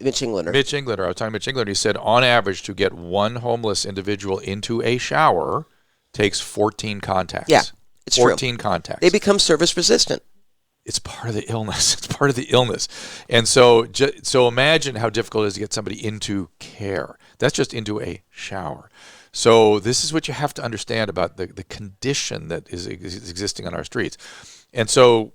Mitch Englander. Mitch Englander. I was talking to Mitch Englander. He said on average to get one homeless individual into a shower takes 14 contacts. Yeah, it's 14 true. contacts. They become service resistant. It's part of the illness. It's part of the illness. And so imagine how difficult it is to get somebody into care. That's just into a shower. So this is what you have to understand about the condition that is existing on our streets. And so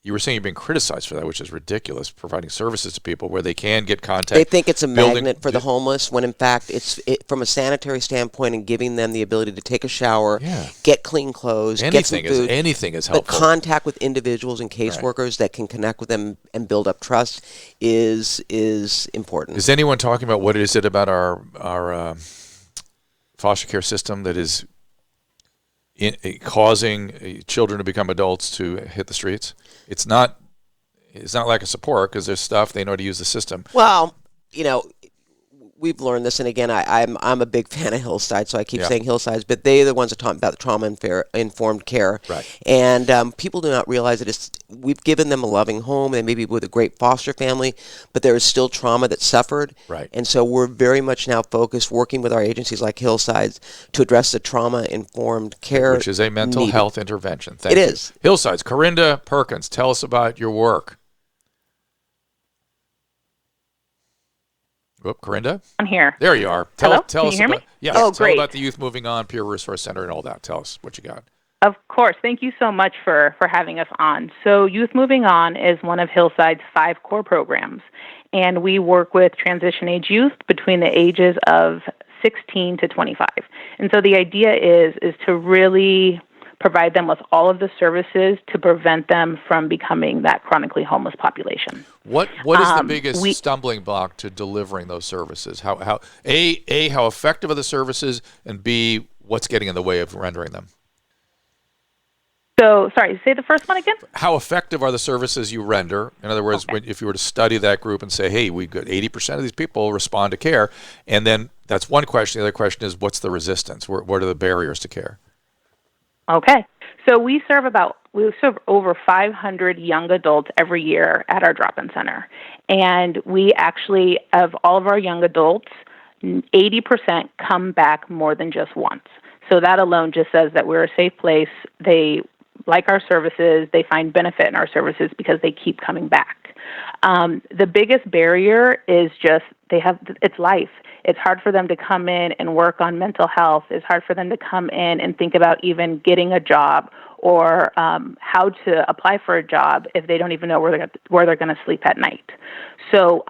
you were saying you've been criticized for that, which is ridiculous, providing services to people where they can get contact. They think it's a magnet for the homeless, when in fact it's from a sanitary standpoint and giving them the ability to take a shower, get clean clothes, get some food. Anything is helpful. But contact with individuals and caseworkers that can connect with them and build up trust is important. Is anyone talking about what is it about our foster care system that is causing children to become adults to hit the streets? It's not lack of support, because there's stuff, they know how to use the system. Well, we've learned this, and again, I'm a big fan of Hillsides, so I keep saying Hillsides, but they're the ones that talk about trauma-informed care. Right. And people do not realize that we've given them a loving home, and maybe with a great foster family, but there is still trauma that's suffered. Right. And so we're very much now focused, working with our agencies like Hillsides, to address the trauma-informed care, which is a mental health intervention. It is. Hillsides, Correnda Perkins, tell us about your work. Whoop, Correnda? I'm here. There you are. Hello? Tell Can us you hear about, me? Yes, Oh, tell great. about the Youth Moving On Peer Resource Center and all that. Tell us what you got. Of course. Thank you so much for having us on. So Youth Moving On is one of Hillside's 5 core programs, and we work with transition-age youth between the ages of 16 to 25. And so the idea is to really provide them with all of the services to prevent them from becoming that chronically homeless population. What is the biggest stumbling block to delivering those services? How effective are the services, and B, what's getting in the way of rendering them? So, sorry, say the first one again? How effective are the services you render? In other words, if you were to study that group and say, hey, we've got 80% of these people respond to care, and then that's one question. The other question is, what's the resistance? What are the barriers to care? Okay. So we serve over 500 young adults every year at our drop-in center. And we actually, of all of our young adults, 80% come back more than just once. So that alone just says that we're a safe place. They like our services. They find benefit in our services because they keep coming back. The biggest barrier is just it's life. It's hard for them to come in and work on mental health. It's hard for them to come in and think about even getting a job or how to apply for a job if they don't even know where they're going to sleep at night. So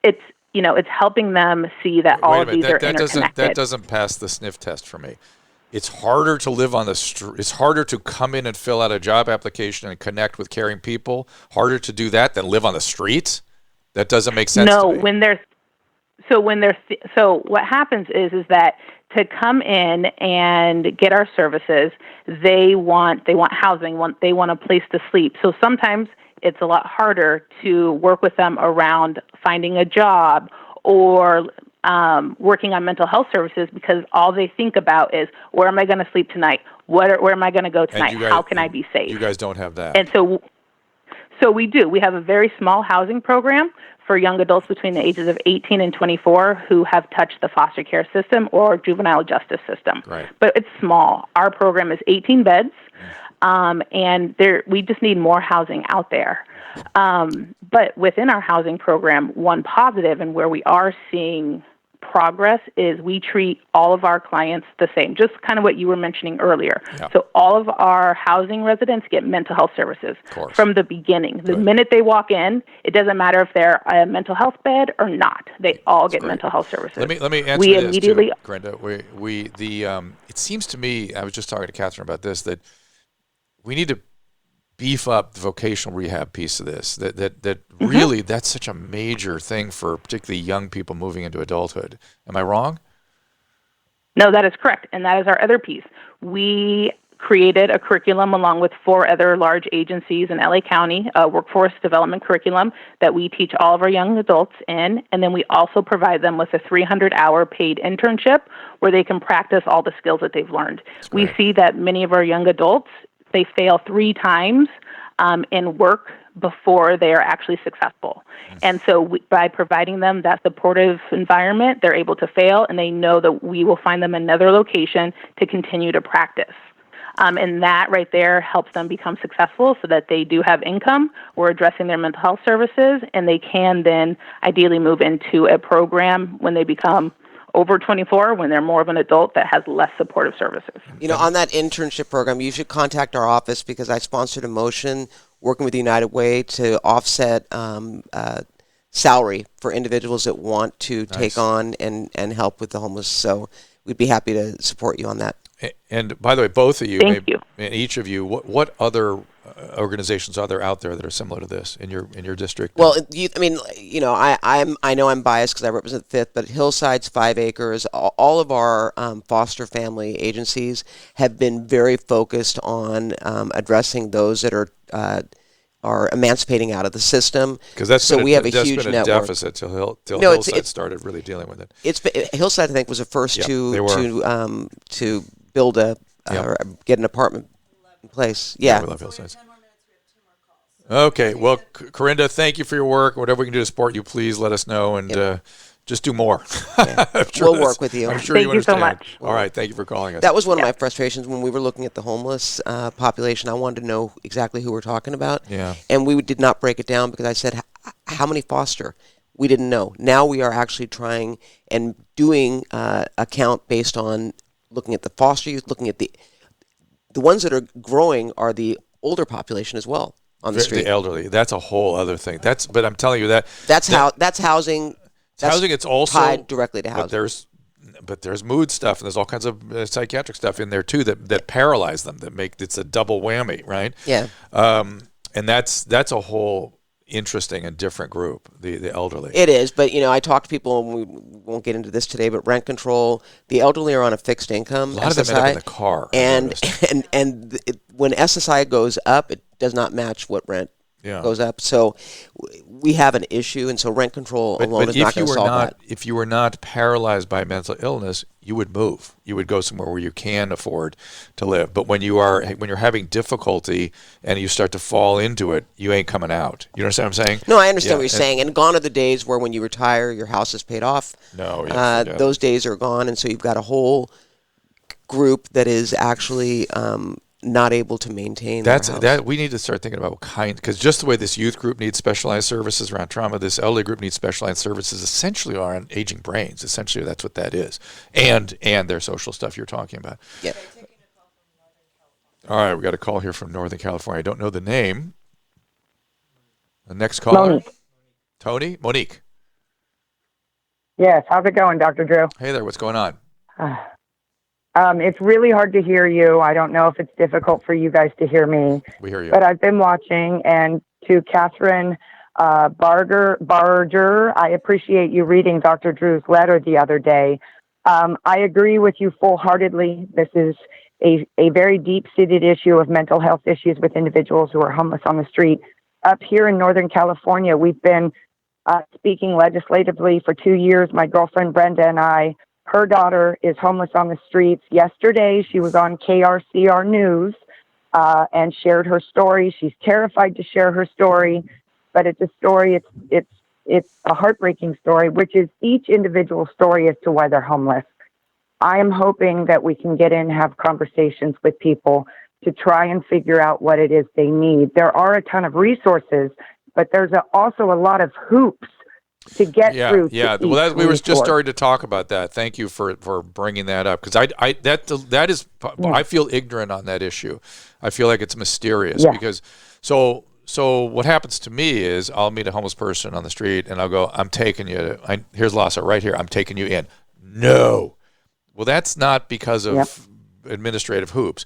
it's helping them see that all of these are interconnected. That doesn't pass the sniff test for me. It's harder to live on the street. It's harder to come in and fill out a job application and connect with caring people. Harder to do that than live on the streets. That doesn't make sense to me. So what happens is that to come in and get our services, they want housing, they want a place to sleep. So sometimes it's a lot harder to work with them around finding a job or working on mental health services, because all they think about is, where am I going to sleep tonight? Where am I going to go tonight? How can I be safe? You guys don't have that. And so we do. We have a very small housing program for young adults between the ages of 18 and 24 who have touched the foster care system or juvenile justice system. Right. But it's small. Our program is 18 beds, and we just need more housing out there. But within our housing program, one positive and where we are seeing progress is we treat all of our clients the same, just kind of what you were mentioning earlier. Yeah. So all of our housing residents get mental health services from the beginning. The minute they walk in, it doesn't matter if they're a mental health bed or not. They all get mental health services. Let me answer this too, Correnda. It seems to me, I was just talking to Kathryn about this, that we need to beef up the vocational rehab piece of this, that really that's such a major thing for particularly young people moving into adulthood. Am I wrong? No, that is correct. And that is our other piece. We created a curriculum along with 4 other large agencies in LA County, a workforce development curriculum that we teach all of our young adults in. And then we also provide them with a 300-hour paid internship where they can practice all the skills that they've learned. We see that many of our young adults, they fail 3 times in work before they are actually successful. And so by providing them that supportive environment, they're able to fail, and they know that we will find them another location to continue to practice. And that right there helps them become successful so that they do have income. We're addressing their mental health services, and they can then ideally move into a program when they become over 24, when they're more of an adult, that has less supportive services. On that internship program, you should contact our office, because I sponsored a motion working with United Way to offset salary for individuals that want to take on and help with the homeless. So we'd be happy to support you on that. And by the way, both of you, Thank you. and each of you, what other organizations are there out there that are similar to this in your district? Well, I know I'm biased because I represent the 5th, but Hillsides, 5 Acres, all of our foster family agencies have been very focused on addressing those that are emancipating out of the system. Because we have a that's huge been a network. deficit till Hillside started really dealing with it. Hillside, I think, was the first to build or get an apartment in place. Yeah. We love Hillsides. Okay, well, Correnda, thank you for your work. Whatever we can do to support you, please let us know, and just do more. Yeah. We'll work with you. I'm sure Thank you you so understand. much. All right, thank you for calling us. That was one of my frustrations when we were looking at the homeless population. I wanted to know exactly who we're talking about. Yeah. And we did not break it down because I said, how many foster? We didn't know. Now we are actually trying and doing a count based on looking at the foster youth, looking at the ones that are growing are the older population as well on the street. The elderly. That's a whole other thing. But I'm telling you that's housing. Housing. It's also tied directly to housing. But there's mood stuff and there's all kinds of psychiatric stuff in there too that paralyze them. It's a double whammy, right? Yeah. And that's a whole interesting and different group, the elderly. It is, but I talk to people, and we won't get into this today, but rent control. The elderly are on a fixed income. A lot of them end up in the car. And when SSI goes up, it does not match what rent goes up. So we have an issue, and so rent control alone is not going to solve that. If you were not paralyzed by mental illness, you would move. You would go somewhere where you can afford to live. But when you're having difficulty and you start to fall into it, you ain't coming out. You understand what I'm saying? No, I understand what you're saying. And gone are the days where when you retire, your house is paid off. No, those days are gone, and so you've got a whole group that is actually not able to maintain that we need to start thinking about what kind, because just the way this youth group needs specialized services around trauma, this elderly group needs specialized services essentially around aging brains. Essentially, that's what that is, and their social stuff you're talking about. Yeah. All right, we got a call here from Northern California. I don't know the name. The next caller, Monique. Yes, how's it going, Dr. Drew? Hey there, what's going on? It's really hard to hear you. I don't know if it's difficult for you guys to hear me. We hear you. But I've been watching, and to Kathryn Barger, I appreciate you reading Dr. Drew's letter the other day. I agree with you full-heartedly. This is a very deep-seated issue of mental health issues with individuals who are homeless on the street. Up here in Northern California, we've been speaking legislatively for 2 years. My girlfriend Brenda and I, her daughter is homeless on the streets. Yesterday, she was on KRCR News and shared her story. She's terrified to share her story, but it's a story. It's a heartbreaking story, which is each individual story as to why they're homeless. I am hoping that we can get in and have conversations with people to try and figure out what it is they need. There are a ton of resources, but there's also a lot of hoops to get through. Yeah, well, we were just starting to talk about that. Thank you for bringing that up, because I feel ignorant on that issue. I feel like it's mysterious because so what happens to me is I'll meet a homeless person on the street and I'll go, I'm taking you. Here's Lhasa right here. I'm taking you in. No, well, that's not because of administrative hoops,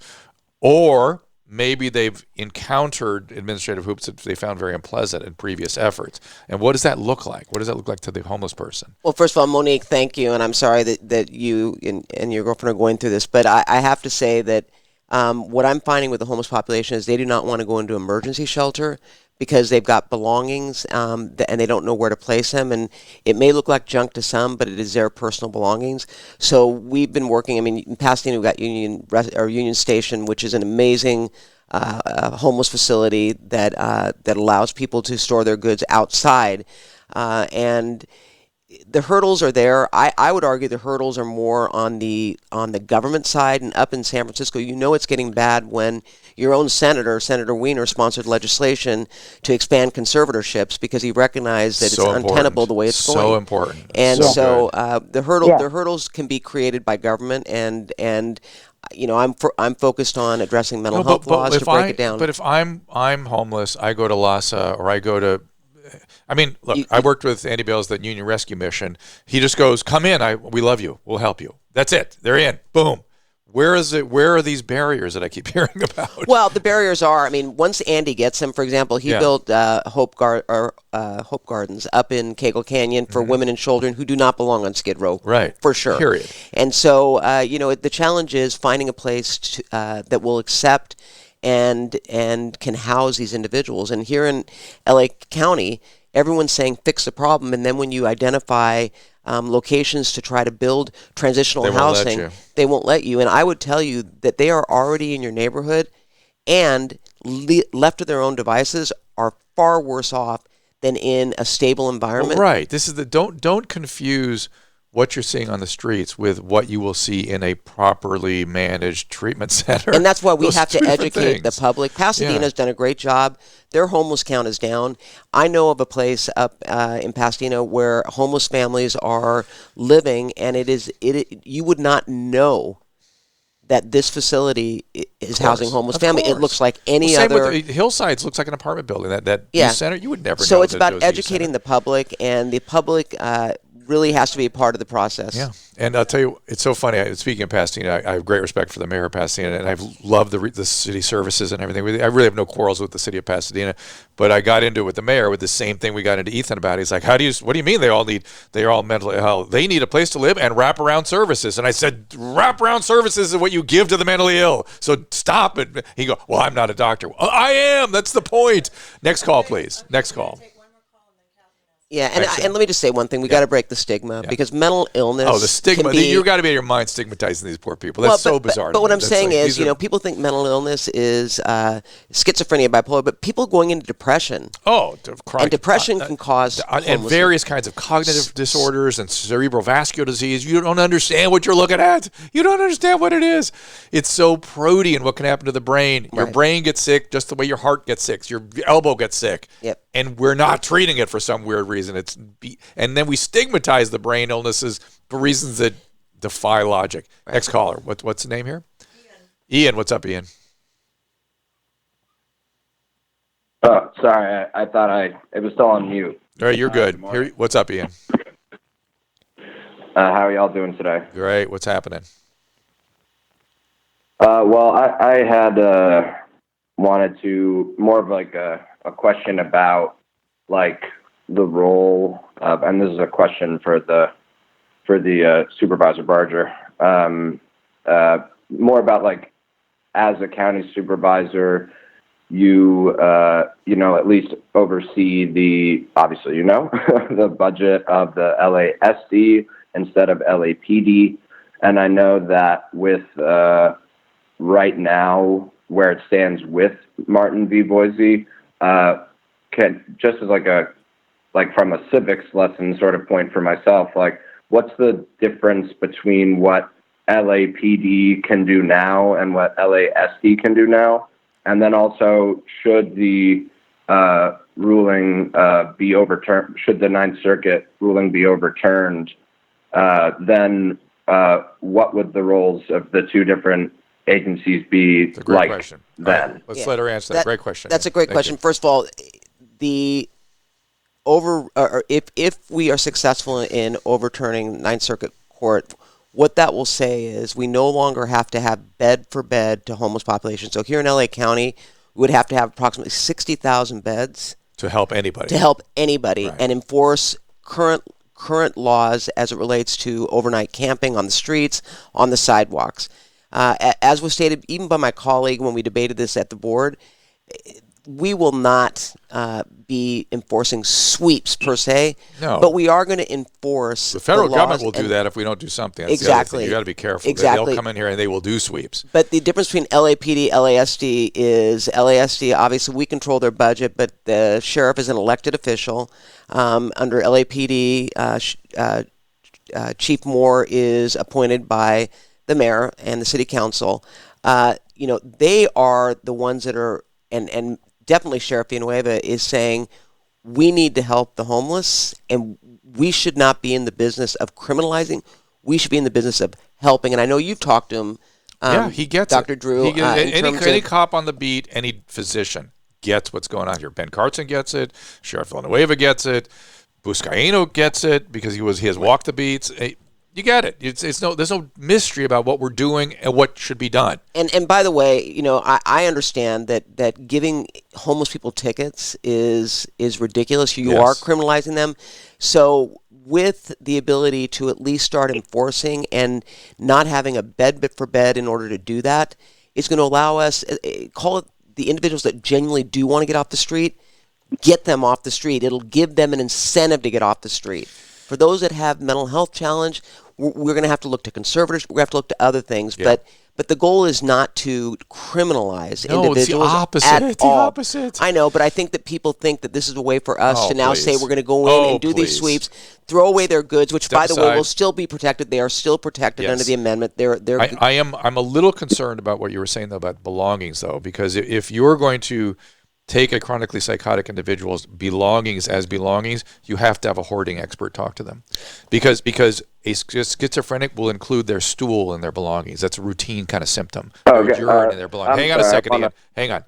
or maybe they've encountered administrative hoops that they found very unpleasant in previous efforts. And what does that look like? What does that look like to the homeless person? Well, first of all, Monique, thank you. And I'm sorry that you and your girlfriend are going through this. But I have to say that what I'm finding with the homeless population is they do not want to go into emergency shelter because they've got belongings and they don't know where to place them. And it may look like junk to some, but it is their personal belongings. So we've been working. I mean, in Pasadena, we've got Union Station, which is an amazing homeless facility that allows people to store their goods outside. And the hurdles are there. I would argue the hurdles are more on the government side. And up in San Francisco, it's getting bad when your own Senator Weiner, sponsored legislation to expand conservatorships because he recognized that it's untenable the way it's going. So important. And the hurdles can be created by government, and I'm focused on addressing mental health laws to break it down. But if I'm homeless, I go to LASA or I go to. I mean, look, I worked with Andy Bales at Union Rescue Mission. He just goes, "Come in. We love you. We'll help you." That's it. They're in. Boom. Where is it? Where are these barriers that I keep hearing about? Well, the barriers are, once Andy gets them, for example, he built Hope Gardens up in Cagle Canyon for women and children who do not belong on Skid Row. Right. For sure. Period. And so, the challenge is finding a place that will accept and can house these individuals. And here in LA County, everyone's saying fix the problem. And then when you identify locations to try to build transitional housing, they won't let you. And I would tell you that they are already in your neighborhood and left to their own devices are far worse off than in a stable environment. Well, right. This is don't confuse what you're seeing on the streets with what you will see in a properly managed treatment center. And that's why we have to educate the public. Pasadena's Yeah. done a great job. Their homeless count is down. I know of a place up in Pasadena where homeless families are living, and you would not know that this facility is housing homeless families. It looks like any other. Hillsides looks like an apartment building. That Yeah. youth center, you would never know. So it's that about was a youth educating center. the public, and the public really has to be a part of the process. Yeah, and I'll tell you, it's so funny. Speaking of Pasadena, I have great respect for the mayor of Pasadena, and I've loved the city services and everything. I really have no quarrels with the city of Pasadena, but I got into it with the mayor with the same thing we got into Ethan about. He's like, what do you mean they're all mental health? They need a place to live and wraparound services. And I said, wraparound services is what you give to the mentally ill. So stop it. He goes, well, I'm not a doctor. Well, I am. That's the point. Next call, please. Next call. Yeah, and let me just say one thing. We got to break the stigma because mental illness. Oh, the stigma! You got to be in your mind stigmatizing these poor people. That's so bizarre. But what I'm saying is, people think mental illness is schizophrenia, bipolar, but people going into depression. Oh, and depression can cause and various kinds of cognitive disorders and cerebral vascular disease. You don't understand what you're looking at. You don't understand what it is. It's so protean what can happen to the brain. Your brain gets sick just the way your heart gets sick. Your elbow gets sick. Yep. And we're not treating it for some weird reason. And then we stigmatize the brain illnesses for reasons that defy logic. Right. Next caller. What's the name here? Ian. What's up, Ian? Oh, sorry. I thought it was still on mute. All right, you're good. What's up, Ian? How are y'all doing today? Great. What's happening? Well, I had wanted to more of like a question about like the role of, and this is a question for the Supervisor Barger, more about like as a county supervisor, you at least oversee the budget of the LASD instead of LAPD, and I know that with right now where it stands with Martin v. Boise, just as like from a civics lesson sort of point for myself, like what's the difference between what LAPD can do now and what LASD can do now? And then also, should the ruling be overturned, should the Ninth Circuit ruling be overturned, then what would the roles of the two different agencies be like question. Then? Right. Let's let her answer that. Great question. That's a great question. You. First of all, if we are successful in overturning Ninth Circuit Court, what that will say is we no longer have to have bed for bed to homeless population. So here in LA County, we would have to have approximately 60,000 beds to help anybody. Right. And enforce current laws as it relates to overnight camping on the streets, on the sidewalks. As was stated even by my colleague when we debated this at the board, we will not be enforcing sweeps per se, but we are going to enforce the federal laws government will do that if we don't do something. That's exactly. You got to be careful. Exactly. They'll come in here and they will do sweeps. But the difference between LAPD, LASD is LASD, obviously we control their budget, but the sheriff is an elected official. Under LAPD, Chief Moore is appointed by the mayor and the city council. They are the ones that are, and definitely Sheriff Villanueva is saying we need to help the homeless, and we should not be in the business of criminalizing. We should be in the business of helping. And I know you've talked to him He gets Dr. it. Drew. Any cop on the beat, any physician gets what's going on here. Ben Carson gets it. Sheriff Villanueva gets it. Buscaino gets it because he has walked the beats. You get it. There's no mystery about what we're doing and what should be done. And by the way, I understand that giving homeless people tickets is ridiculous. You are criminalizing them. So with the ability to at least start enforcing and not having a bed for bed in order to do that, it's going to allow us, call it the individuals that genuinely do want to get off the street, get them off the street. It'll give them an incentive to get off the street. For those that have mental health challenge, we're going to have to look to conservators. We're going to have to look to other things. Yeah. But the goal is not to criminalize individuals it's the opposite. at it's all. The opposite. I know, but I think that people think that this is a way for us to now say we're going to go in and do these sweeps, throw away their goods, which, by the way, will still be protected. They are still protected under the amendment. I'm a little concerned about what you were saying, though, about belongings, though, because if you're going to take a chronically psychotic individual's belongings as belongings, you have to have a hoarding expert talk to them. Because a schizophrenic will include their stool in their belongings. That's a routine kind of symptom. Okay. Urine in their belongings. Hang on a second, Ian. Hang on.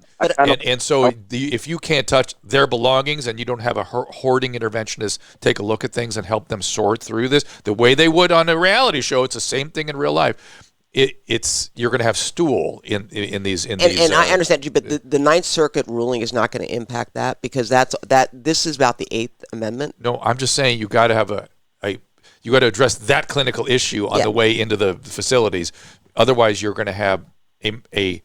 And so if you can't touch their belongings and you don't have a hoarding interventionist take a look at things and help them sort through this, the way they would on a reality show, it's the same thing in real life. You're going to have stool in these. And I understand you, but the Ninth Circuit ruling is not going to impact that because this is about the Eighth Amendment. No, I'm just saying you got to have you got to address that clinical issue on the way into the facilities. Otherwise, you're going to have a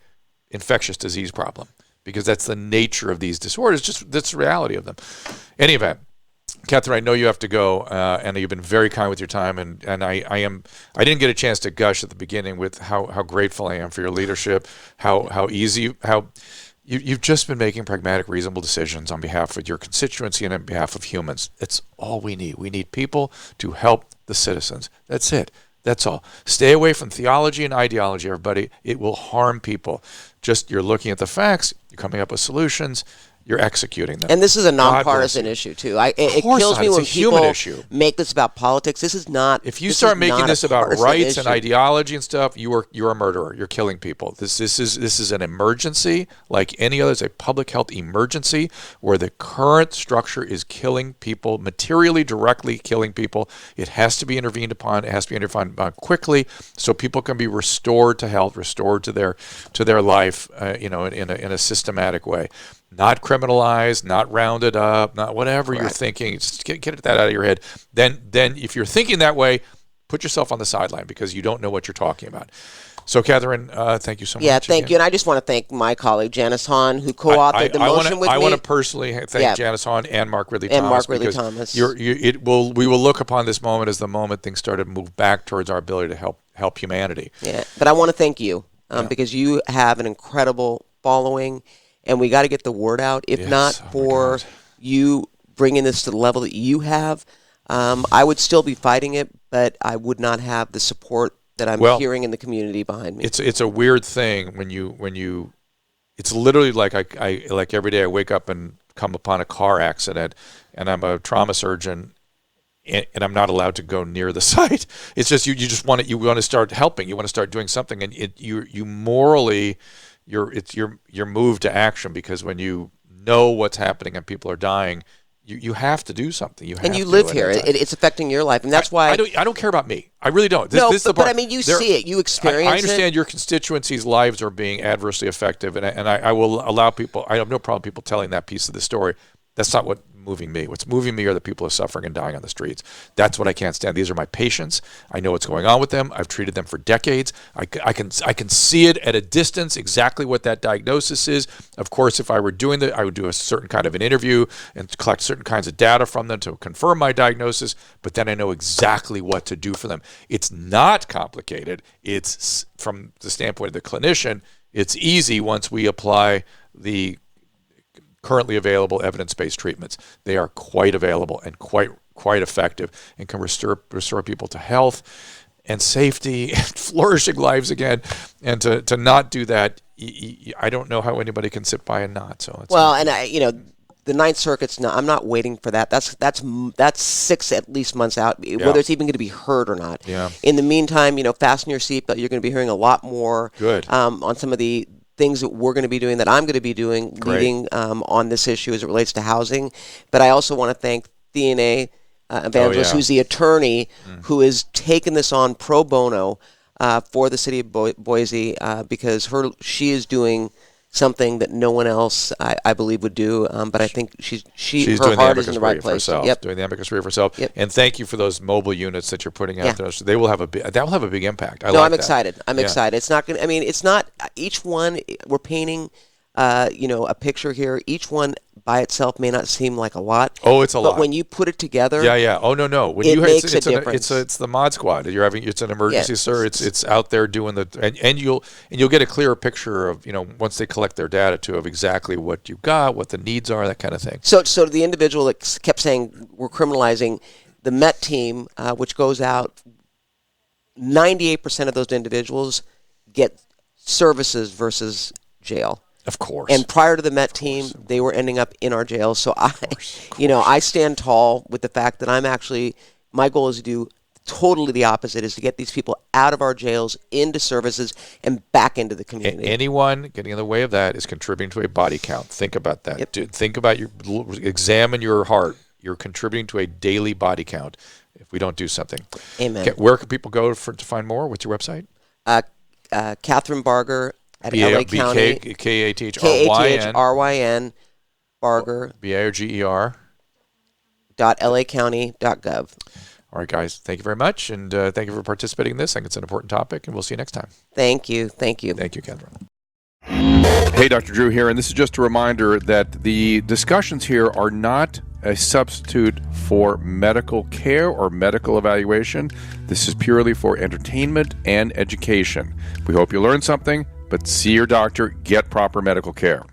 infectious disease problem because that's the nature of these disorders. Just that's the reality of them. In any event. Kathryn, I know you have to go, and you've been very kind with your time, and I didn't get a chance to gush at the beginning with how grateful I am for your leadership, how you've just been making pragmatic, reasonable decisions on behalf of your constituency and on behalf of humans. It's all we need. We need people to help the citizens. That's it. That's all. Stay away from theology and ideology, everybody. It will harm people. Just you're looking at the facts, you're coming up with solutions, you're executing them. And this is a nonpartisan issue, too. It kills me when people make this about politics. This is not. If you start making this about rights and ideology and stuff, you're a murderer. You're killing people. This is an emergency like any other. It's a public health emergency where the current structure is killing people, materially, directly killing people. It has to be intervened upon. It has to be intervened upon quickly so people can be restored to health, restored to their life, in a systematic way. Not criminalized, not rounded up, not whatever you're thinking. Just get that out of your head. Then if you're thinking that way, put yourself on the sideline because you don't know what you're talking about. So, Kathryn, thank you so much. Yeah, thank you. And I just want to thank my colleague, Janice Hahn, who co-authored the motion with me. I want to personally thank Janice Hahn and Mark Ridley Thomas. And Mark Ridley Thomas. We will look upon this moment as the moment things started to move back towards our ability to help humanity. Yeah, but I want to thank you because you have an incredible following. And we got to get the word out. If not for you bringing this to the level that you have, I would still be fighting it, but I would not have the support that I'm hearing in the community behind me. It's a weird thing when you it's literally like I like every day I wake up and come upon a car accident, and I'm a trauma surgeon, and I'm not allowed to go near the site. It's just you want to start helping. You want to start doing something, and you morally. You're moved to action because when you know what's happening and people are dying, you have to do something. You live here. It's affecting your life, and that's why I don't care about me. I really don't. But I mean, you see it. You experience it. I understand your constituency's lives are being adversely affected, and I will allow people. I have no problem people telling that piece of the story. That's not what's moving me. What's moving me are the people who are suffering and dying on the streets. That's what I can't stand. These are my patients. I know what's going on with them. I've treated them for decades. I can see it at a distance exactly what that diagnosis is. Of course, if I were doing that, I would do a certain kind of an interview and collect certain kinds of data from them to confirm my diagnosis, but then I know exactly what to do for them. It's not complicated. It's, from the standpoint of the clinician, it's easy once we apply the currently available evidence-based treatments. They are quite available and quite effective and can restore people to health and safety and flourishing lives again. And to not do that, I don't know how anybody can sit by and not. So it's the Ninth Circuit's not. I'm not waiting for that. That's 6 at least months out, whether it's even going to be heard or not. Yeah. In the meantime, fasten your seatbelt. You're going to be hearing a lot more. Good. On some of the things that we're going to be doing, that I'm going to be doing, Great. leading on this issue as it relates to housing. But I also want to thank DNA Evangelist, who's the attorney who has taken this on pro bono for the city of Boise, because she is doing something that no one else, I believe, would do. But I think she's her heart is in the right place. Yep. Doing the amicus brief herself. Yep. And thank you for those mobile units that you're putting out there. So that will have a big impact. I'm excited. I'm excited. It's not going to, it's not, each one, we're painting, a picture here. Each one by itself may not seem like a lot. Oh, it's a lot. But when you put it together, Oh no. When it makes a difference. It's the mod squad. It's an emergency, sir. It's out there doing and you'll get a clearer picture of once they collect their data too, of exactly what you got, what the needs are, that kind of thing. So the individual that kept saying we're criminalizing the Met team, which goes out, 98% of those individuals get services versus jail. Of course. And prior to the Met team, they were ending up in our jails. So I stand tall with the fact that my goal is to do totally the opposite, is to get these people out of our jails, into services, and back into the community. Anyone getting in the way of that is contributing to a body count. Think about that. Yep. Dude, think about examine your heart. You're contributing to a daily body count if we don't do something. Amen. Where can people go to find more? What's your website? Kathryn Barger at LA County. Kathryn Barger. Barger. .lacounty.gov. All right, guys. Thank you very much, and thank you for participating in this. I think it's an important topic, and we'll see you next time. Thank you. Thank you. Thank you, Kathryn. Hey, Dr. Drew here, and this is just a reminder that the discussions here are not a substitute for medical care or medical evaluation. This is purely for entertainment and education. We hope you learned something, but see your doctor, get proper medical care.